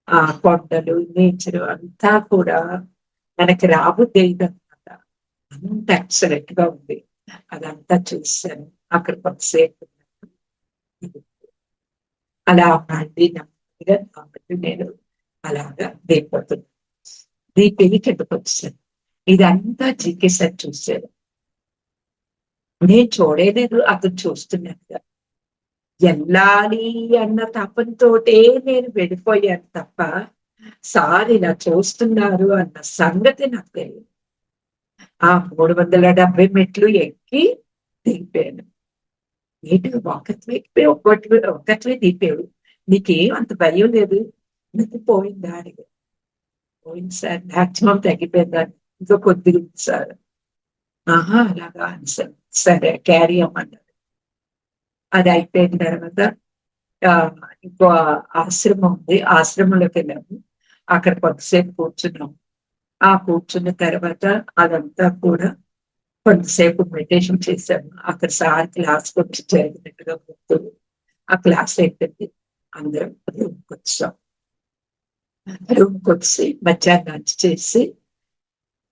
[SPEAKER 1] ఆ కొండలు, నేచర్ అంతా కూడా మనకి రాబుద్ది అయిందనమాట. అంత ఎక్సలెంట్ గా ఉంది. అదంతా చూసాను. అక్కడ కొంతసేపు అలా మళ్ళీ నెమ్మదిగా నేను అలాగా దీపి కిందకు వచ్చాను. ఇదంతా జీకే సార్ చూశారు. నేను చూడలేదు, అతను చూస్తున్నాను. వెళ్ళాలి అన్న తపంతోటే నేను వెళ్ళిపోయాను తప్ప సార్ ఇలా చూస్తున్నారు అన్న సంగతి నాకు తెలియదు. ఆ 370 మెట్లు ఎక్కి దిగిపోయాను. ఏంటి ఒకటివే ఎక్కిపోయి ఒక్కటివే దిగిపోయాడు, నీకేం అంత భయం లేదు? నాకు పోయిందా అడిగా. పోయింది సార్, మాక్సిమం తగ్గిపోయిందా? ఇంకా కొద్దిగా ఉంది సార్. ఆహా అలాగా అని సార్, సరే క్యారీ అవ్వమన్నారు. అది అయిపోయిన తర్వాత ఆ ఇంకో ఆశ్రమం ఉంది, ఆశ్రమంలోకి వెళ్ళాము. అక్కడ కొద్దిసేపు కూర్చున్నాం. ఆ కూర్చున్న తర్వాత అదంతా కూడా కొంతసేపు మెడిటేషన్ చేశాము. అక్కడ సార్ క్లాస్ వచ్చి జరిగినట్టుగా గుర్తు. ఆ క్లాస్ అయిపోయింది, అందరం రూమ్కి వచ్చాం. రూమ్కి వచ్చి మధ్యాహ్నం లంచ్ చేసి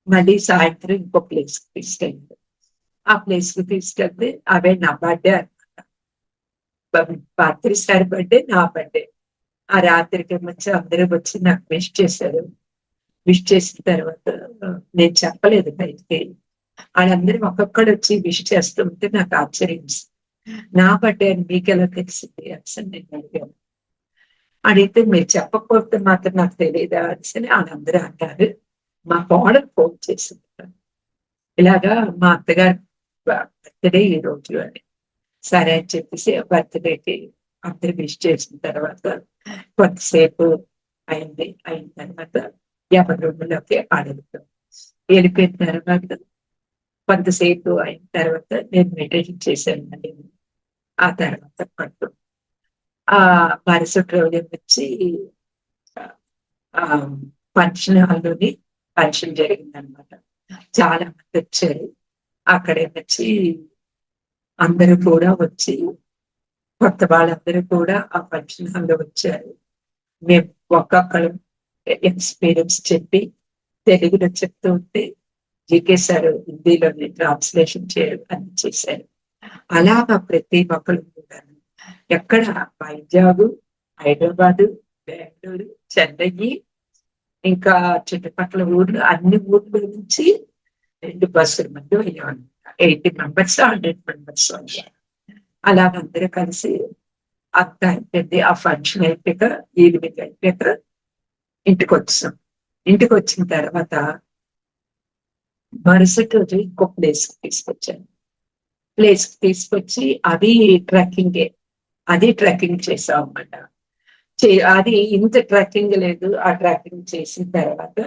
[SPEAKER 1] మళ్ళీ సాయంత్రం ఇంకో ప్లేస్ కి తీసుకెళ్ళారు. ఆ ప్లేస్ కి తీసుకెళ్తే అవే నా బర్త్డే అనమాట. పాత్రి సార్ బర్త్డే, నా బర్త్డే. ఆ రాత్రికి వచ్చి అందరూ వచ్చి నాకు విష్ చేశారు. విష్ చేసిన తర్వాత నేను చెప్పలేదు బయటికి. వాళ్ళందరూ ఒక్కొక్కడు వచ్చి విష్ చేస్తుంటే నాకు ఆశ్చర్యం. నా బర్త్డే అని మీకు ఎలా తెలిసింది అని నేను అడిగాను. అడిగితే మీరు చెప్పకపోతే మాత్రం నాకు తెలియదా అని వాళ్ళందరూ అంటారు. మా కోడలు ఫోన్ చేసింది, ఇలాగా మా అత్తగారి బర్త్డే ఈ రోజు అని. సరే అని చెప్పేసి బర్త్డేకి అందరు విష్ చేసిన తర్వాత కొంతసేపు అయింది. అయిన తర్వాత ఎవరి రూమ్లోకి వెళ్ళిపోయాం. వెళ్ళిపోయిన తర్వాత కొంతసేపు అయిన తర్వాత నేను మెడిటేషన్ చేశాను మళ్ళీ. ఆ తర్వాత పట్టు ఆ మరుసటి రోజు వచ్చి ఆ ఫంక్షన్ హాల్లోని ఫంక్షన్ జరిగిందనమాట. చాలా మంది వచ్చారు. అక్కడే వచ్చి అందరూ కూడా వచ్చి కొత్త వాళ్ళందరూ కూడా ఆ ఫంక్షన్ హాల్లో వచ్చారు. మేము ఒక్కొక్కరు ఎక్స్పీరియన్స్ చెప్పి తెలుగులో చెప్తూ ఉంటే జీకే సార్ హిందీలోని ట్రాన్స్లేషన్ చేయడం అని చేశారు. అలాగా ప్రతి ఒక్కరు కూడా ఎక్కడ వైజాగ్, హైదరాబాదు, బెంగళూరు, చెన్నై, ఇంకా చుట్టుపక్కల ఊర్లు, అన్ని ఊర్ల నుంచి 2 బస్సుల మంది అయ్యాం. 80 మెంబర్స్, 100 మెంబర్స్ అయ్యారు. అలాగ అందరూ కలిసి అంత అయిపోయింది. ఆ ఫంక్షన్ అయిపోయాక ఈవినింగ్ అయిపోయాక ఇంటికి వచ్చాం. ఇంటికి వచ్చిన తర్వాత మరుసటి రోజు ఇంకో ప్లేస్ కి తీసుకొచ్చాను. ప్లేస్ కి తీసుకొచ్చి అది ట్రెక్కింగే. అది ట్రెక్కింగ్ చేసాం అన్నమాట. అది ఇంత ట్రెక్కింగ్ లేదు. ఆ ట్రెక్కింగ్ చేసిన తర్వాత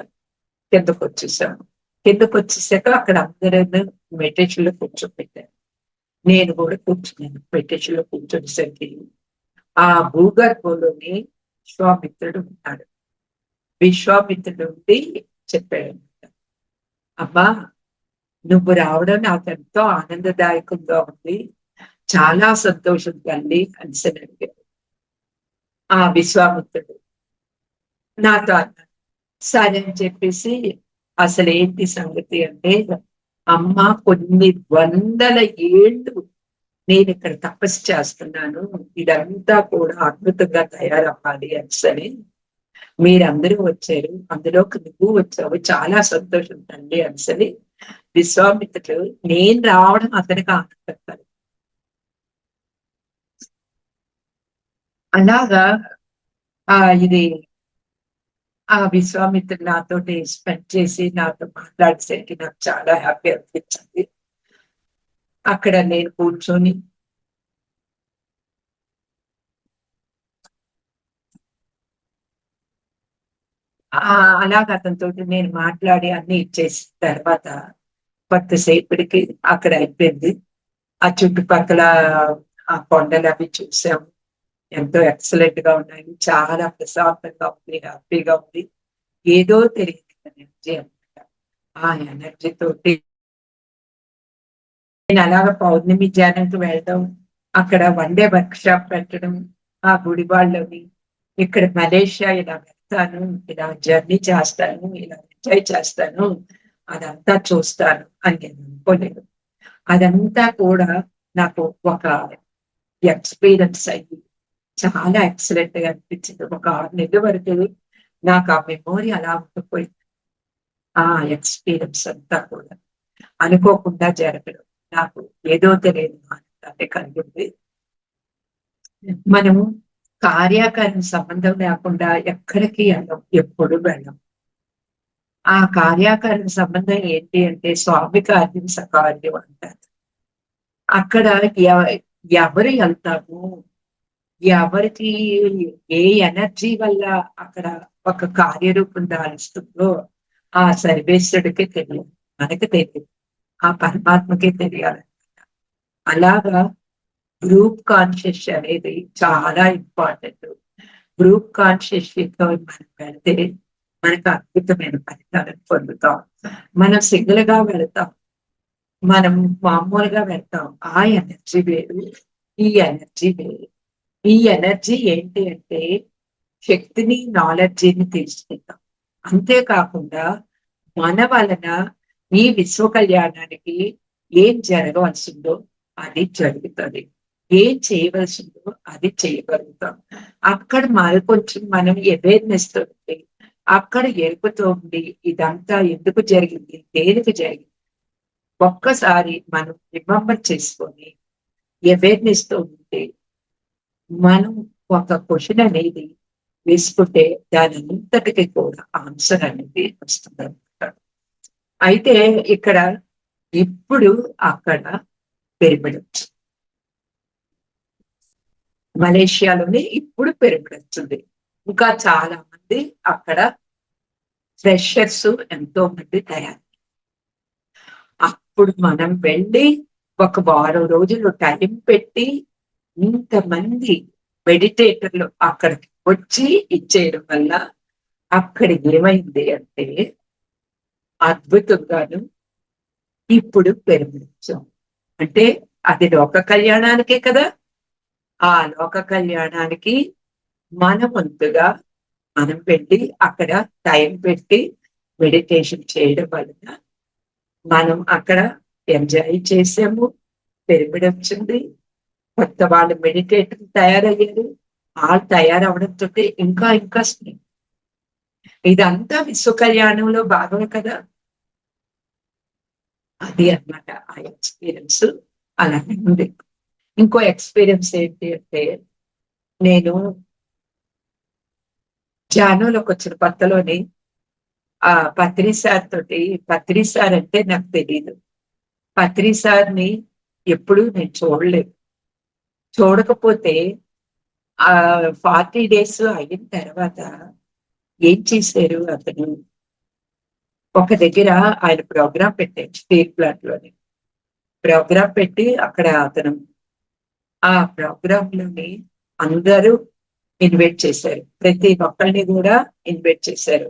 [SPEAKER 1] కిందకు వచ్చేసాము. కిందకు వచ్చేసాక అక్కడ అందరూ మెడిటేషన్ లో కూర్చోబెట్టారు. నేను కూడా కూర్చున్నాను. మెడిటేషన్ లో కూర్చొనేసరికి ఆ భూగర్భంలోని విశ్వామిత్రుడు ఉన్నాడు. విశ్వామిత్రుడు ఉండి చెప్పాడు, అమ్మా నువ్వు రావడం నాకు ఎంతో ఆనందదాయకంగా ఉంది, చాలా సంతోషం తల్లి అని అడిగాడు ఆ విశ్వామిత్రుడు. నాతో అన్నాడు. సరే అని చెప్పేసి అసలు ఏంటి సంగతి అంటే, అమ్మ కొన్ని వందల ఏళ్ళు నేను ఇక్కడ తపస్సు చేస్తున్నాను, ఇదంతా కూడా అద్భుతంగా తయారవ్వాలి అని మీరందరూ వచ్చారు, అందులోకి నువ్వు వచ్చావు, చాలా సంతోషం తండ్రి అని విశ్వామిత్రుడు నేను రావడం అతనికి ఆనందపడతారు. అలాగా ఇది ఆ విశ్వామిత్రుడు నాతోటి స్పెండ్ చేసి నాతో మాట్లాడేసరికి నాకు చాలా హ్యాపీ అనిపించింది. అక్కడ నేను కూర్చొని అలాగ అతనితో నేను మాట్లాడి అన్ని ఇచ్చేసిన తర్వాత కొంతసేపటికి అక్కడ అయిపోయింది. ఆ చుట్టుపక్కల ఆ కొండలు అవి చూసాము. ఎంతో ఎక్సలెంట్ గా ఉన్నాయి. చాలా ప్రశాంతంగా ఉంది, హ్యాపీగా ఉంది. ఏదో తెలియదు ఎనర్జీ అనమాట. ఆ ఎనర్జీ తోటి నేను అలాగ పౌర్ణమి ధ్యానంకి వెళ్ళడం, అక్కడ వన్ డే వర్క్ షాప్ పెట్టడం, ఆ గుడి వాళ్ళని ఇక్కడ మలేషియా ఇలా వెళ్తాను, ఇలా జర్నీ చేస్తాను, ఇలా ఎంజాయ్ చేస్తాను, అదంతా చూస్తాను అని నేను అనుకోలేదు. అదంతా కూడా నాకు ఒక ఎక్స్పీరియన్స్ అయ్యి చాలా ఎక్సలెంట్ గా అనిపించింది. ఒక 6 నెలల వరకు నాకు ఆ మెమోరీ అలా ఉండిపోయింది. ఆ ఎక్స్పీరియన్స్ అంతా కూడా అనుకోకుండా జరగడం. నాకు ఏదో తెలియని ఆనందాన్ని కలిగింది. మనము కార్యాకారణ సంబంధం లేకుండా ఎక్కడికి వెళ్ళం, ఎప్పుడు వెళ్ళం. ఆ కార్యాకారణ సంబంధం ఏంటి అంటే స్వామి కార్యం సకార్యం అంటారు. అక్కడ ఎవరు వెళ్తాము, ఎవరికి ఏ ఎనర్జీ వల్ల అక్కడ ఒక కార్యరూపం దాల్స్తుందో ఆ సర్వేశ్వరుడికే తెలియదు, మనకి తెలియదు, ఆ పరమాత్మకే తెలియాలి. అలాగా గ్రూప్ కాన్షియస్ అనేది చాలా ఇంపార్టెంట్. గ్రూప్ కాన్షియస్ తో మనం వెళ్తే మనకు అద్భుతమైన ఫలితాలను పొందుతాం. మనం సింగిల్ గా వెళ్తాం, మనం మామూలుగా వెళ్తాం, ఆ ఎనర్జీ వేరు, ఈ ఎనర్జీ వేరు. ఈ ఎనర్జీ ఏంటి అంటే శక్తిని, నాలెడ్జిని తీసుకుంటాం. అంతేకాకుండా మన వలన ఈ విశ్వ కళ్యాణానికి ఏం జరగవలసిందో అది జరుగుతుంది, ఏం చేయవలసిందో అది చేయగలుగుతాం. అక్కడ కొంచెం మనం అవేర్నెస్ తోటి అక్కడ ఎరుపుతూ ఉండి ఇదంతా ఎందుకు జరిగింది, దేనికి జరిగింది ఒక్కసారి మనం రిమెంబర్ చేసుకొని అవేర్నెస్ తో ఉంటే మనం ఒక క్వశ్చన్ అనేది వేసుకుంటే దాని అంతటికి కూడా ఆన్సర్ అనేది వస్తుంది అనమాట. అయితే ఇక్కడ ఇప్పుడు అక్కడ పిరమిడ్, మలేషియాలోనే ఇప్పుడు పిరమిడ్ వచ్చింది. ఇంకా చాలా మంది అక్కడ ఫ్రెషర్స్ ఎంతో మంది తయారు. అప్పుడు మనం వెళ్ళి ఒక వారం రోజులు టైం పెట్టి ఇంతమంది మెడిటేటర్లు అక్కడికి వచ్చి ఇచ్చేయడం వల్ల అక్కడ ఏమైంది అంటే అద్భుతంగాను ఇప్పుడు పెరుగుతాం. అంటే అది లోక కళ్యాణానికే కదా, ఆ లోక కళ్యాణానికి మన వంతుగా మనం పెట్టి అక్కడ టైం పెట్టి మెడిటేషన్ చేయడం వలన మనం అక్కడ ఎంజాయ్ చేసాము, పిరమిడ్ వచ్చింది, కొత్త వాళ్ళు మెడిటేటర్ తయారయ్యారు, వాళ్ళు తయారవడంతో ఇంకా ఇంకా ఇదంతా విశ్వ కళ్యాణంలో భాగమే కదా. అది అన్నమాట ఆ ఎక్స్పీరియన్స్ అలానే ఉంది. ఇంకో ఎక్స్పీరియన్స్ ఏంటి అంటే నేను జానులోకి వచ్చిన కొత్తలోని ఆ పత్రి సార్ తోటి, పత్రి సార్ అంటే నాకు తెలియదు, పత్రి సార్ని ఎప్పుడు నేను చూడలేదు. చూడకపోతే ఆ 40 days అయిన తర్వాత ఏం చేశారు, అతను ఒక దగ్గర ఆయన ప్రోగ్రాం పెట్టారు స్టీల్ ప్లాంట్ లోని. ప్రోగ్రాం పెట్టి అక్కడ అతను ఆ ప్రోగ్రామ్ లోని అందరూ ఇన్వైట్ చేశారు, ప్రతి ఒక్కరిని కూడా ఇన్వైట్ చేశారు.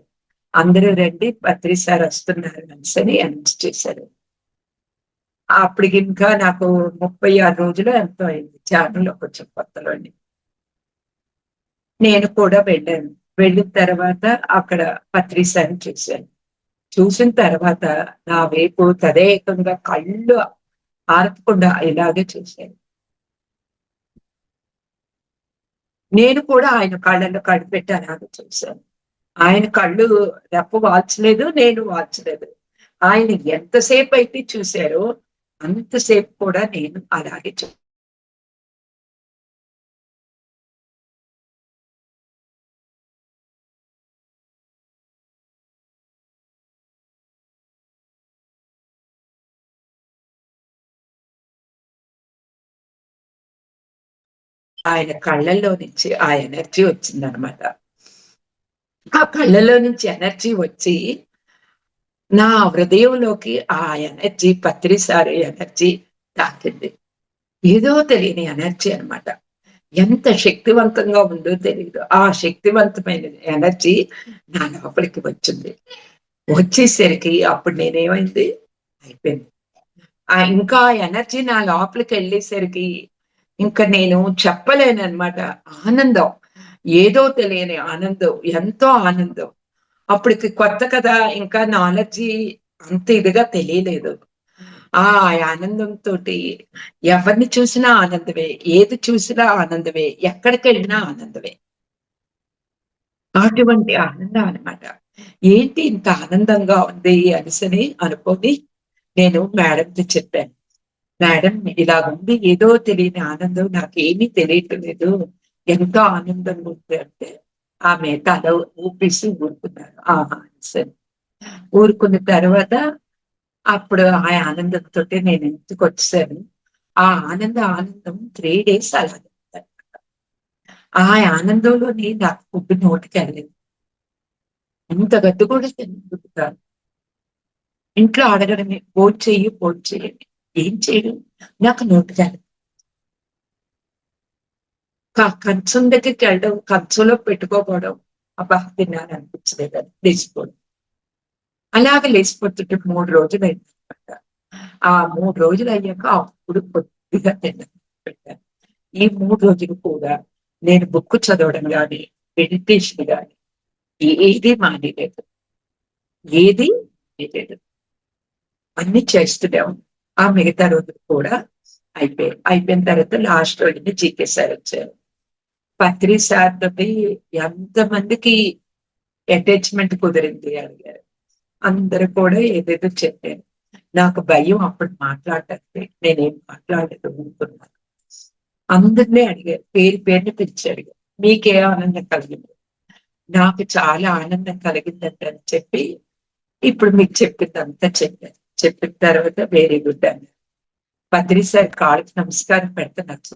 [SPEAKER 1] అందరూ రండి పత్రి సార్ వస్తున్నారు అని అనౌన్స్ చేశారు. అప్పటికి ఇంకా నాకు 36 రోజులు ఎంతో అయింది ఛానల్లోకి వచ్చిన కొత్తలోని. నేను కూడా వెళ్ళాను. వెళ్ళిన తర్వాత అక్కడ పత్రి సార్ చూశాను. చూసిన తర్వాత నా వైపు తదేకంగా కళ్ళు ఆర్పకుండా ఇలాగే చూశాను. నేను కూడా ఆయన కళ్ళల్లో కళ్ళు పెట్టి అలాగే చూశాను. ఆయన కళ్ళు రెప్ప వాల్చలేదు, నేను వాల్చలేదు. ఆయన ఎంతసేపు అయితే చూశారో అంతసేపు కూడా నేను అలాగే ఆయన కళ్ళల్లో నుంచి ఆ ఎనర్జీ వచ్చిందనమాట. ఆ కళ్ళలో నుంచి ఎనర్జీ వచ్చి నా హృదయంలోకి ఆ ఎనర్జీ పత్రిసారి ఎనర్జీ తాకింది. ఏదో తెలియని ఎనర్జీ అనమాట. ఎంత శక్తివంతంగా ఉందో తెలియదు. ఆ శక్తివంతమైన ఎనర్జీ నా లోపలికి వచ్చింది. వచ్చేసరికి అప్పుడు నేనేమైంది అయిపోయింది. ఇంకా ఎనర్జీ నా లోపలికి వెళ్ళేసరికి ఇంకా నేను చెప్పలేను అనమాట. ఆనందం, ఏదో తెలియని ఆనందం, ఎంతో ఆనందం. అప్పటికి కొత్త కదా, ఇంకా నాలెడ్జి అంత ఇదిగా తెలియలేదు. ఆ ఆనందంతో ఎవరిని చూసినా ఆనందమే, ఏది చూసినా ఆనందమే, ఎక్కడికి వెళ్ళినా ఆనందమే. అటువంటి ఆనందం అనమాట. ఏంటి ఇంత ఆనందంగా ఉంది అనిసని అనుకొని నేను మేడంకి చెప్పాను. మేడం ఇలా ఉంది, ఏదో తెలియని ఆనందం, నాకేమీ తెలియట్లేదు, ఎంతో ఆనందంగా ఉంది అంటే ఆమె తల ఊపిసి ఊరుకున్నారు. ఆహా సరే. ఊరుకున్న తర్వాత అప్పుడు ఆ ఆనందంతో నేను ఇంటికి వచ్చాను. ఆ ఆనందం 3 days అలా ఉంది. ఆ ఆనందంలోని నాకు ఫుడ్ నోటికి వెళ్ళలేదు. ఇంత గడ్డు కూడా తిరుగుతాను. ఇంట్లో అడగడమే, భోజనం చేయండి. ఏం చేయడం, నాకు నోటికి వెళ్ళదు. కంచం దగ్గరికి వెళ్ళడం, కంచంలో పెట్టుకోపోవడం, అబ్బా తిన్నాను అనిపించలేదు, అది లేచిపోవడం. అలాగే లేచిపోతుంటే 3 రోజులు అయిందనమాట. ఆ 3 రోజులు అయ్యాక అప్పుడు కొద్దిగా తిన్నాను పెట్టాను. ఈ 3 రోజులు కూడా నేను బుక్ చదవడం కానీ, మెడిటేషన్ కానీ ఏది మానేలేదు. ఏది మానేలేదు. అన్ని చేస్తూనే ఉంది. ఆ మిగతా రోజులు కూడా అయిపోయిన తర్వాత లాస్ట్ రోజున జీకే సార్ వచ్చారు. పత్రి సార్ తోటి ఎంతమందికి అటాచ్మెంట్ కుదిరింది అడిగారు. అందరూ కూడా ఏదేదో చెప్పారు. నాకు భయం అప్పుడు మాట్లాడటానికి. నేనేం మాట్లాడలేదు, ఊరుకున్నాను. అందరినీ అడిగారు, పేరు పేరుని పిలిచి అడిగారు, మీకే ఆనందం కలిగింది? నాకు చాలా ఆనందం కలిగిందంట అని చెప్పి ఇప్పుడు మీకు చెప్పిందంతా చెప్పారు. చెప్పిన తర్వాత వెరీ గుడ్ అన్నారు. పత్రి సార్ కాళ్ళకి నమస్కారం పెడితే నాకు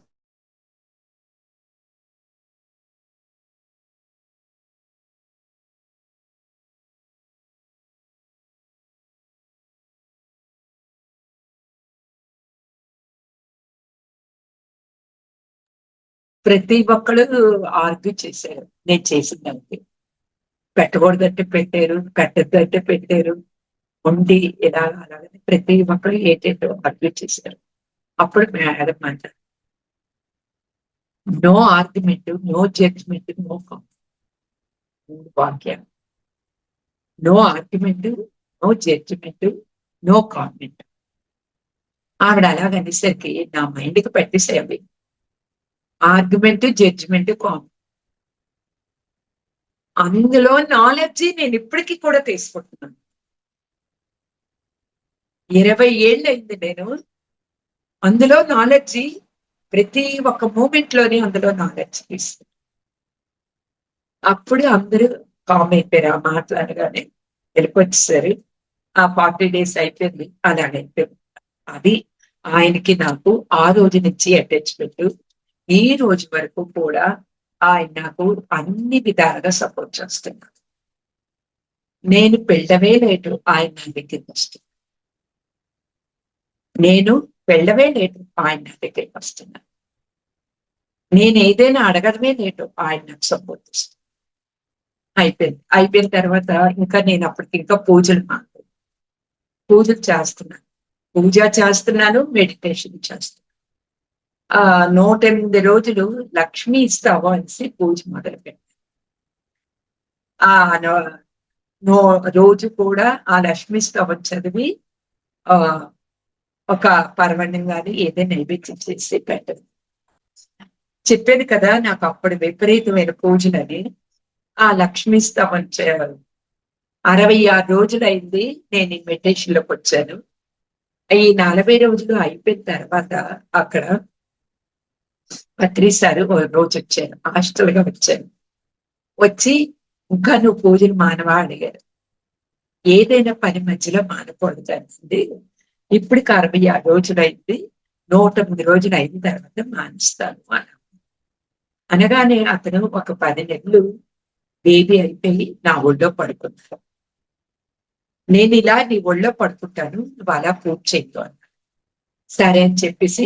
[SPEAKER 1] ప్రతి ఒక్కళ్ళు ఆర్గ్యూ చేశారు నేను చేసిన దానికి. పెట్టకూడదంటే పెట్టారు, పెట్టద్దంటే పెట్టారు, ఉండి ఇలా అలాగని ప్రతి ఒక్కరు ఏంటేంటో ఆర్గ్యూ చేశారు. అప్పుడు మేడం అంటారు, no argument, no judgement, no వాక్యాలు. No argument, no judgement, no comment. ఆవిడ అలాగనేసరికి నా మైండ్కి పెట్టేసాయి అవి. Argument, judgement, comment. అందులో నాలెడ్జి నేను ఇప్పటికీ కూడా తీసుకుంటున్నాను. 20 ఏళ్ళు అయింది నేను అందులో నాలెడ్జి, ప్రతి ఒక్క మూమెంట్ లోని అందులో నాలెడ్జ్ తీసుకున్నాను. అప్పుడు అందరూ కామ్ అయిపోయారు. ఆ మాట్లాడగానే వెళ్ళిపోచ్చేసారు. ఆ 40 days అయిపోయింది, అలాగైపోయింది. అది ఆయనకి నాకు ఆ రోజు నుంచి అటాచ్మెంట్. ఈ రోజు వరకు కూడా ఆయన నాకు అన్ని విధాలుగా సపోర్ట్ చేస్తున్నారు. నేను పెళ్ళవే లేటు ఆయన నా దగ్గరికి వస్తున్నా. నేను వెళ్ళవే లేటు ఆయన నా దగ్గరికి వస్తున్నా. నేను ఏదైనా అడగడమే లేటు ఆయన నాకు సపోర్ట్ ఇస్తున్నా. అయిపోయిన తర్వాత ఇంకా నేను అప్పటికి ఇంకా పూజలు చేస్తున్నాను. పూజ చేస్తున్నాను, మెడిటేషన్ చేస్తున్నాను. 108 రోజులు లక్ష్మి ఇస్తావా అనేసి పూజ మొదలుపెట్టాను. ఆ రోజు కూడా ఆ లక్ష్మి స్తవం చదివి ఆ ఒక పర్వణం గాని ఏదైనా నైవేద్యం చేసి పెట్టదు. చెప్పేది కదా నాకు అప్పుడు విపరీతమైన పూజలని. ఆ లక్ష్మి స్తవం 66 రోజులు అయింది నేను ఈ మెడిటేషన్ లోకి వచ్చాను. ఈ 40 రోజులు అయిపోయిన తర్వాత అక్కడ పత్రి సార్ రోజు వచ్చాను, హాస్టల్ గా వచ్చాను. వచ్చి ఇంకా నువ్వు పూజలు మానవా అడిగారు. ఏదైనా పని మధ్యలో మానకూడదు అండి. ఇప్పటికి 66 రోజులు అయింది, 108 రోజులు అయిన తర్వాత మానేస్తాను అనగానే అతను ఒక 10 నెలలు బేబీ అయిపోయి నా ఒళ్ళో పడుకున్నాను. నేను ఇలా నీ ఒళ్ళో పడుకుంటాను, నువ్వు అలా పూజ చేయొద్దు అన్న. సరే అని చెప్పేసి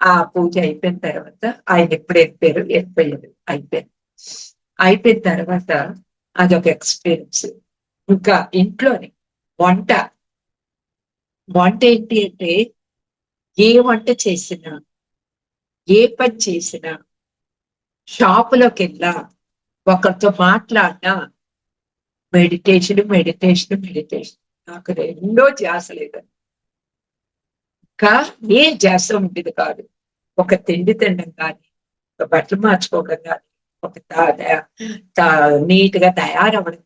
[SPEAKER 1] ఆ పూజ అయిపోయిన తర్వాత ఆయన ఎప్పుడు వెళ్ళిపోయారు. అయిపోయిన తర్వాత అదొక ఎక్స్పీరియన్స్. ఇంకా ఇంట్లోని వంట ఏంటి అంటే, ఏ వంట చేసినా, ఏ పని చేసినా, షాపులోకి వెళ్ళా, ఒకరితో మాట్లాడినా మెడిటేషన్. నాకు రెండో ధ్యాస లేదు. ఇంకా ఏ ధ్యాస ఉండేది కాదు. ఒక తిండి తినడం కానీ, ఒక బట్టలు మార్చుకోవడం కానీ, ఒక నీట్ గా తయారవ్వడం,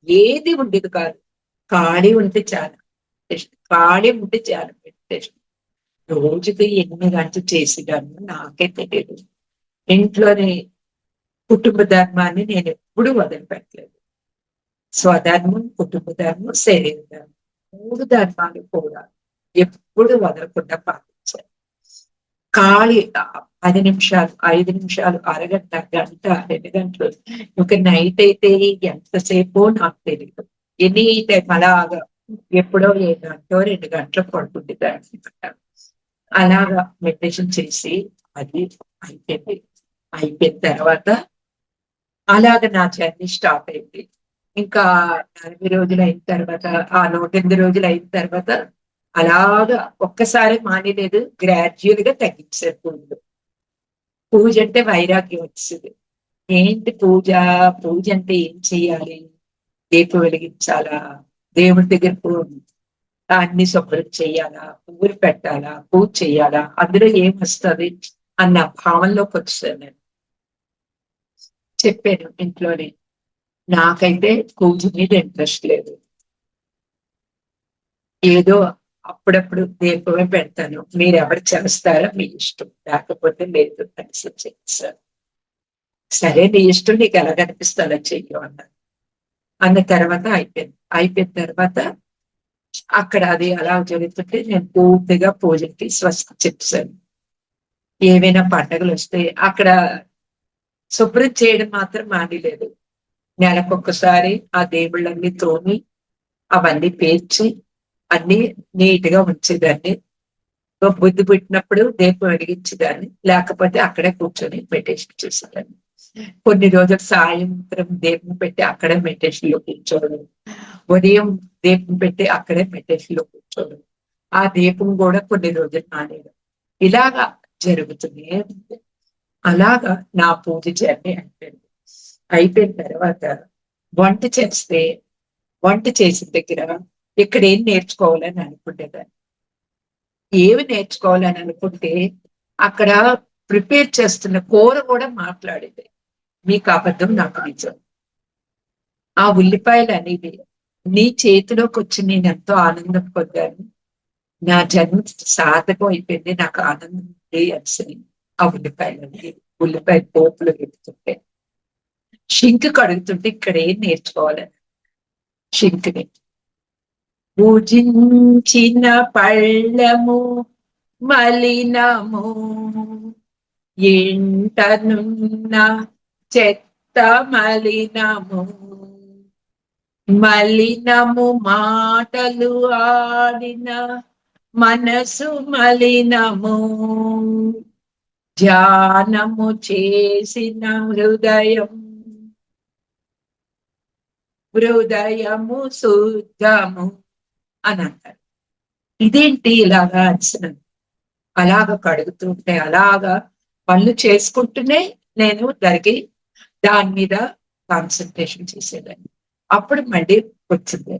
[SPEAKER 1] ఏది ఉండేది కాదు. ఖాళీ ఉంటే చాలు, ఖాళీ ఉంటే చాలు మెడిటేషన్. రోజుకి ఎన్ని గంటలు చేసేదాన్ని నాకే తెలియదు. ఇంట్లోని కుటుంబ ధర్మాన్ని నేను ఎప్పుడూ వదిలిపెట్టలేదు. స్వధర్మం, కుటుంబ ధర్మం, శరీర ధర్మం 3 ధర్మాలు కూడా ఎప్పుడు వదలకుండా పాటించాను. ఖాళీ 10 నిమిషాలు, 5 నిమిషాలు, అరగంట, గంట, 2 గంటలు, ఇంకా నైట్ అయితే ఎంతసేపో నాకు తెలియదు. ఎనీ టైం అలాగా ఎప్పుడో ఏ గంటో 2 గంటలు పడుకుంటుందన్నమాట. అలాగా మెడిటేషన్ చేసి అది అయిపోయింది. అయిపోయిన తర్వాత అలాగ నా జర్నీ స్టార్ట్ అయింది. ఇంకా 40 రోజులు అయిన తర్వాత, ఆ 108 రోజులు అయిన తర్వాత అలాగా ఒక్కసారి మానేలేదు. గ్రాడ్యువల్ గా తగ్గించారు పూజలు. పూజ అంటే వైరాగ్యం వచ్చింది. ఏంటి పూజ? పూజ అంటే ఏం చెయ్యాలి? దీపం వెలిగించాలా? దేవుడి దగ్గర అన్ని శుభ్రం చెయ్యాలా? పువ్వులు పెట్టాలా? పూజ చెయ్యాలా? అందులో ఏం వస్తుంది అన్న భావంలోకి వచ్చాను నేను. చెప్పాను ఇంట్లోనే, నాకైతే పూజ మీద ఇంట్రెస్ట్ లేదు. ఏదో అప్పుడప్పుడు దీపమే పెడతాను. మీరు ఎవరు చేస్తారో మీ ఇష్టం, లేకపోతే లేదు అనేసి చేస్తారు. సరే నీ ఇష్టం, నీకు ఎలా కనిపిస్తుందో చెయ్యు అన్నారు. అన్న తర్వాత అయిపోయిన తర్వాత అక్కడ అది అలా జరుగుతుంటే నేను పూర్తిగా పూజకి స్వస్తి చెప్పాను. ఏవైనా పండుగలు వస్తే అక్కడ శుభ్రం చేయడం మాత్రం మానేలేదు. నెలకొకసారి ఆ దేవుళ్ళన్నీ తోమి అవన్నీ పేర్చి అన్ని నీట్ గా ఉంచేదాన్ని. బుద్ధి పుట్టినప్పుడు దీపం వెలిగించేదాన్ని, లేకపోతే అక్కడే కూర్చొని మెడిటేషన్ చేసేదాన్ని. కొన్ని రోజులు సాయంత్రం దీపం పెట్టి అక్కడే మెడిటేషన్ లో కూర్చోవడం, ఉదయం దీపం పెట్టి అక్కడే మెడిటేషన్ లో కూర్చోవడం, ఆ దీపం కూడా కొన్ని రోజులు మానేయడం, ఇలాగా జరుగుతుంది. అలాగా నా పూజ జర్నీ అయిపోయింది. అయిపోయిన తర్వాత వంట చేస్తే, వంట చేసిన దగ్గర ఇక్కడ ఏం నేర్చుకోవాలని అనుకునేదాన్ని. ఏమి నేర్చుకోవాలని అనుకుంటే అక్కడ ప్రిపేర్ చేస్తున్న కూర కూడా మాట్లాడేది. మీకు అబద్ధం, నాకు నిజం. ఆ ఉల్లిపాయలు అనేది నీ చేతిలోకి వచ్చి నేను ఎంతో ఆనందం పొందాను. నా జన్మ సార్థకం అయిపోయింది, నాకు ఆనందం ఉంది అని ఆ ఉల్లిపాయలు అనేది, ఉల్లిపాయ పోపులు పెడుతుంటే, షింక్ కడుగుతుంటే ఇక్కడ ఏం నేర్చుకోవాలని షింక్ని పూజించిన పళ్ళము మలినము, ఇంటనున్న చెత్త మలినము, మలినము మాటలు ఆడిన మనసు మలినము, ధ్యానము చేసిన హృదయము శుద్ధము అని అంటారు. ఇదేంటి ఇలాగా అనిసినది. అలాగ కడుగుతుంటే, అలాగా పనులు చేసుకుంటూనే నేను దాని మీద కాన్సన్ట్రేషన్ చేసేదాన్ని. అప్పుడు మళ్ళీ వచ్చింది,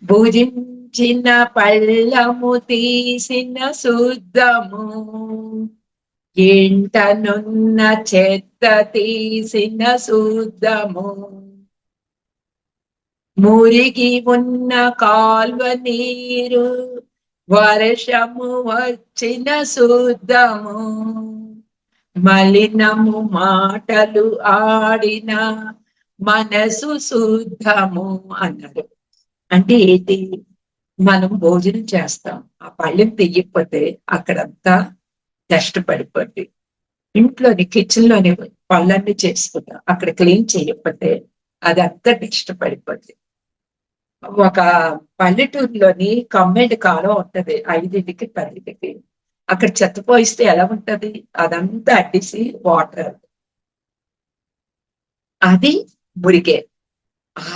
[SPEAKER 1] భుజించిన పళ్ళము తీసిన శుద్ధము, ఇంటనున్న చెత్త తీసిన శుద్ధము, మురిగి ఉన్న కాల్వ నీరు వర్షము వచ్చిన శుద్ధము, మలినము మాటలు ఆడిన మనసు శుద్ధము అన్నారు. అంటే ఏంటి? మనం భోజనం చేస్తాం, ఆ పళ్ళెం తెయ్యకపోతే అక్కడంతా డస్ట్ పడిపోద్ది. ఇంట్లోని కిచెన్ లోని పళ్ళన్నీ చేసుకుంటాం, అక్కడ క్లీన్ చేయకపోతే అదంతా డస్ట్ పడిపోద్ది. ఒక పల్లెటూరులోని కమ్మేటి కాలం ఉంటది, 5కి 10కి. అక్కడ చెత్త పోయిస్తే ఎలా ఉంటది? అదంతా అడ్డిసి వాటర్, అది మురిగే.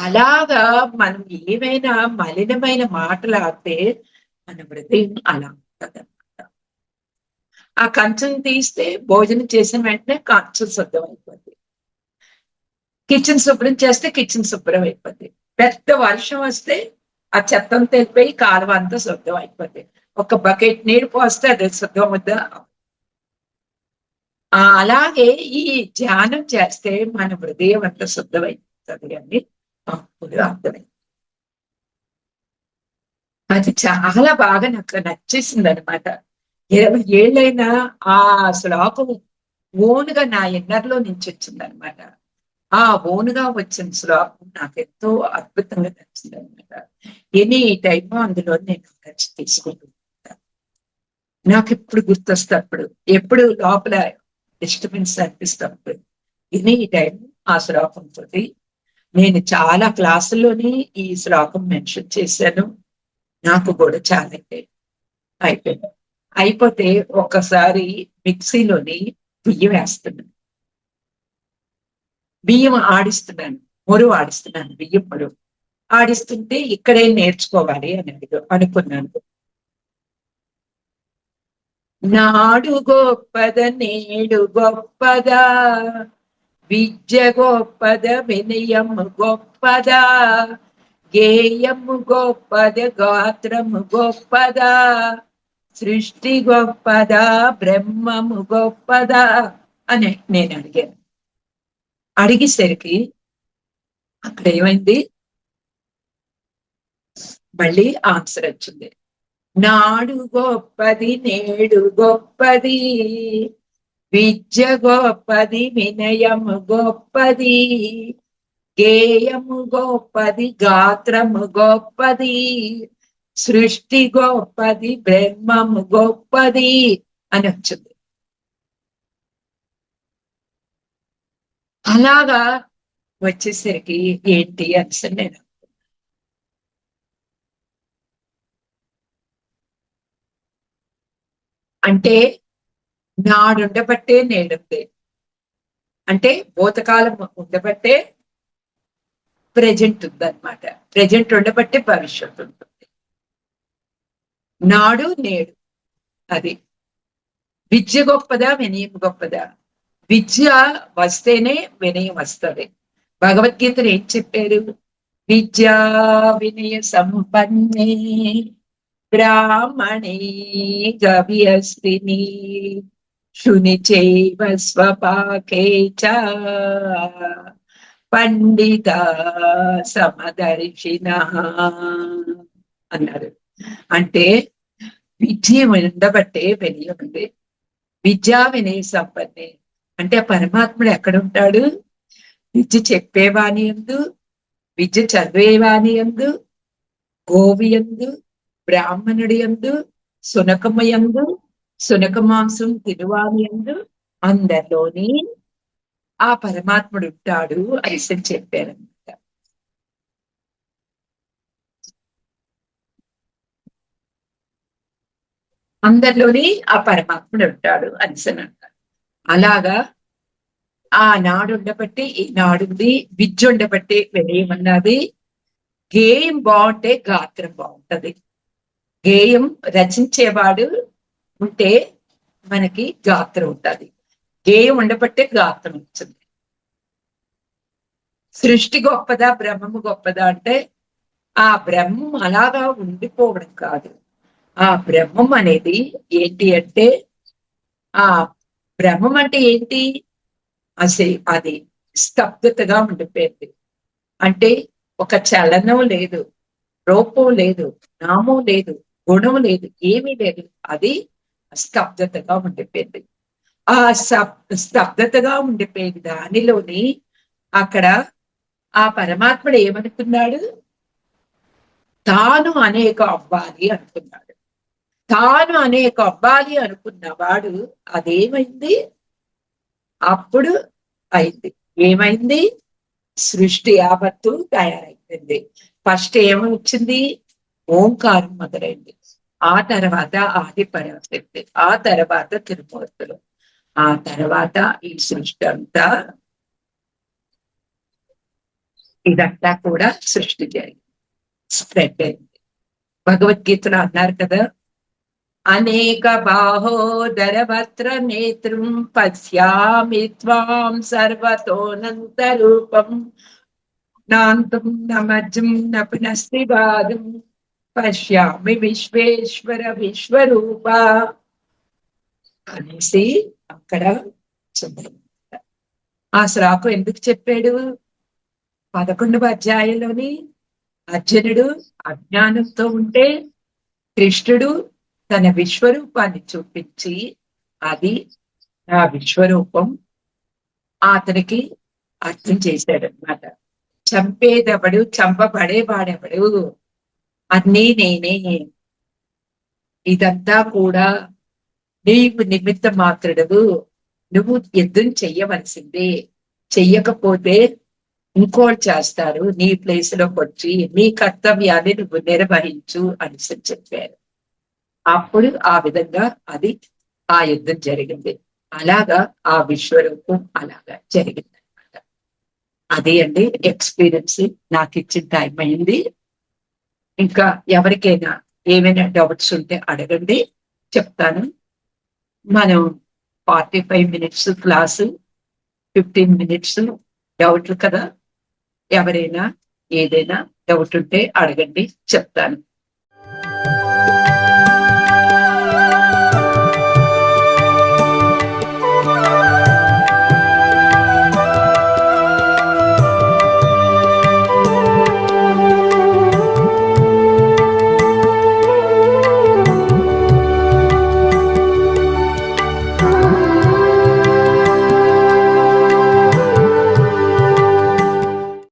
[SPEAKER 1] అలాగా మనం ఏమైనా మలినమైన మాటలు ఆడితే మన హృదయం అలా ఉంటదన్నమాట. ఆ కంచం తీస్తే భోజనం చేసిన వెంటనే కంచం శుద్ధం అయిపోద్ది. కిచెన్ శుభ్రం చేస్తే కిచెన్ శుభ్రం అయిపోద్ది. పెద్ద వర్షం వస్తే ఆ చెత్తం తెలిపోయి కాలువ అంతా శుద్ధం అయిపోద్ది. ఒక బకెట్ నీరు పోస్తే అది శుద్ధం అవుద్దా? అలాగే ఈ ధ్యానం చేస్తే మన హృదయం అంతా శుద్ధమైపోతుంది అని అప్పుడు అర్థమైంది. అది చాలా బాగా నాకు నచ్చేసింది అనమాట. 20 ఏళ్ళైనా ఆ శ్లోకం ఓనుగా నా ఇన్నర్లో నుంచి వచ్చిందనమాట. ఆ ఓనుగా వచ్చిన శ్లోకం నాకెంతో అద్భుతంగా నచ్చింది అనమాట. ఎనీ టైము అందులో నేను ఖర్చు తీసుకుంటూ ఉంటాను. నాకు ఇప్పుడు గుర్తొస్తే అప్పుడు ఎప్పుడు లోపల డిస్టర్బెన్స్ అనిపిస్తప్పుడు ఎనీ టైం ఆ శ్లోకంతో నేను చాలా క్లాసుల్లోని ఈ శ్లోకం మెన్షన్ చేశాను. నాకు కూడా చాలా అయిపోయింది. అయిపోతే ఒకసారి మిక్సీలోని బియ్యం వేస్తున్నాను, బియ్యం ఆడిస్తున్నాను, మొరువు ఆడిస్తున్నాను, బియ్యం మొరువు ఆడిస్తుంటే ఇక్కడే నేర్చుకోవాలి అని అనుకున్నాను. నాడు గొప్పద నేడు గొప్పదా, విద్య గొప్పద వినయము గొప్పదా, గేయము గొప్పద గాత్రము గొప్పదా, సృష్టి గొప్పదా బ్రహ్మము గొప్పదా అని నేను అడిగాను. అడిగేసరికి అక్కడ ఏమైంది, మళ్ళీ ఆన్సర్ వచ్చింది. నాడు గొప్పది నేడు గొప్పది, విద్య గొప్పది వినయము గొప్పది, గేయము గొప్పది గాత్రము గొప్పది, సృష్టి గొప్పది బ్రహ్మము గొప్పది అని వచ్చింది. అలాగా వచ్చేసరికి ఏంటి అని నేను అంటే నాడుండబట్టే నేడుంది, అంటే భూతకాలం ఉండబట్టే ప్రజెంట్ ఉందన్నమాట, ప్రజెంట్ ఉండబట్టే భవిష్యత్తు ఉంటుంది. నాడు నేడు అది. విద్య గొప్పదా వినయం గొప్పదా? విద్య వస్తేనే వినయం వస్తుంది. భగవద్గీతలు ఏం చెప్పారు? విద్యా వినయ సంపన్నే బ్రాహ్మణే గవ్యస్తిని శుని చైవ స్వపాకే చ పండిత సమదర్శిన అన్నారు. అంటే విద్య ఉండబట్టే వినయం ఉంది. విద్యా వినయ సంపన్నే అంటే పరమాత్ముడు ఎక్కడ ఉంటాడు? విద్య చెప్పేవాని యందు, విద్య చదివేవాని యందు, గోవి యందు, బ్రాహ్మణుడి యందు, సునకము యందు, సునక మాంసం తినువాని యందు, అందరిలోని ఆ పరమాత్ముడు ఉంటాడు అని చెప్పారనమాట. అందరిలోని ఆ పరమాత్ముడు ఉంటాడు అని అంటారు. అలాగా ఆ నాడు ఉండబట్టి ఈ నాడుంది, విద్య ఉండబట్టి వినయమన్నది. గేయం బాగుంటే గాత్రం బాగుంటది. గేయం రచించేవాడు ఉంటే మనకి గాత్రం ఉంటుంది. గేయం ఉండబట్టే గాత్రం వచ్చింది. సృష్టి గొప్పదా బ్రహ్మము గొప్పదా అంటే ఆ బ్రహ్మం అలాగా ఉండిపోవడం కాదు. ఆ బ్రహ్మం అనేది ఏంటి అంటే, ఆ బ్రహ్మం అంటే ఏంటి? అది స్తబ్దతగా ఉండిపోయింది. అంటే ఒక చలనం లేదు, రూపం లేదు, నామం లేదు, గుణం లేదు, ఏమీ లేదు. అది స్తబ్దతగా ఉండిపోయింది. ఆ స్తబ్దతగా ఉండిపోయింది దానిలోని అక్కడ ఆ పరమాత్ముడు ఏమనుకున్నాడు? తాను అనేక అవ్వాలి అనుకున్నాడు. తాను అనేక అవ్వాలి అనుకున్నవాడు అదేమైంది? అప్పుడు అయింది. ఏమైంది? సృష్టి యావత్తు తయారైపోయింది. ఫస్ట్ ఏమొచ్చింది? ఓంకారం మొదలైంది. ఆ తర్వాత ఆది పరాశక్తి, ఆ తర్వాత తిరుమూర్తులు, ఆ తర్వాత ఈ సృష్టి అంతా, ఇదంతా కూడా సృష్టి జరిగింది, స్ప్రెడ్ అయింది. భగవద్గీతలో అన్నారు కదా, అనేక బాహోదర వత్ర నేత్రం పశ్యామి త్వాం సర్వతోనంత రూపం నాంతం నమజ్జం నపునస్తివాదం పశ్యామి విశ్వేశ్వర విశ్వరూప అనేసి అక్కడ చెప్పారు. ఆ శ్లోకం ఎందుకు చెప్పాడు? 11వ అధ్యాయంలోని అర్జునుడు అజ్ఞానంతో ఉంటే కృష్ణుడు తన విశ్వరూపాన్ని చూపించి అది ఆ విశ్వరూపం అతనికి అర్థం చేశాడనమాట. చంపేదెవడు, చంపబడేవాడెవడు, అన్నీ నేనే, ఇదంతా కూడా నీవు నిమిత్త మాత్రుడవు, నువ్వు యుద్ధం చెయ్యవలసిందే, చెయ్యకపోతే ఇంకోటి చేస్తారు, నీ ప్లేస్ లోకి వచ్చి నీ కర్తవ్యాన్ని నువ్వు నిర్వహించు అని చెప్పారు. అప్పుడు ఆ విధంగా అది ఆ యుద్ధం జరిగింది. అలాగా ఆ విశ్వరూపం అలాగా జరిగింది అనమాట. అదే అండి ఎక్స్పీరియన్స్. నాకు ఇచ్చిన టైం అయింది. ఇంకా ఎవరికైనా ఏమైనా డౌట్స్ ఉంటే అడగండి, చెప్తాను. మనం 45 minutes క్లాసు, 15 minutes డౌట్లు కదా. ఎవరైనా ఏదైనా డౌట్ ఉంటే అడగండి, చెప్తాను.